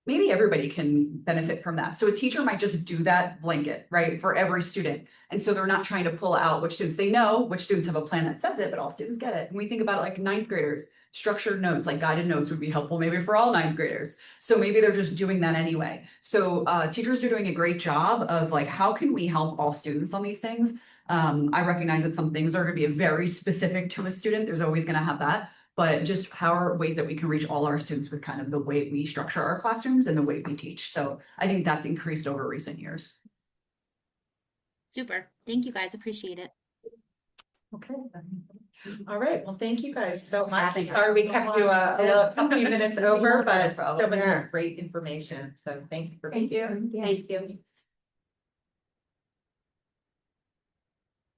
Maybe everybody can benefit from that. So a teacher might just do that blanket, right, for every student. And so they're not trying to pull out which students they know, which students have a plan that says it, but all students get it. And we think about it like ninth graders, structured notes, like guided notes would be helpful maybe for all ninth graders. So maybe they're just doing that anyway. So teachers are doing a great job of like, how can we help all students on these things? I recognize that some things are going to be very specific to a student. There's always going to have that. But just how are ways that we can reach all our students with kind of the way we structure our classrooms and the way we teach. So I think that's increased over recent years. Super. Thank you guys. Appreciate it. Okay. All right. Well, thank you guys so much. Having us. Sorry we kept you a couple of minutes over, but No so many great information. So thank you for being Thank you. Thank you.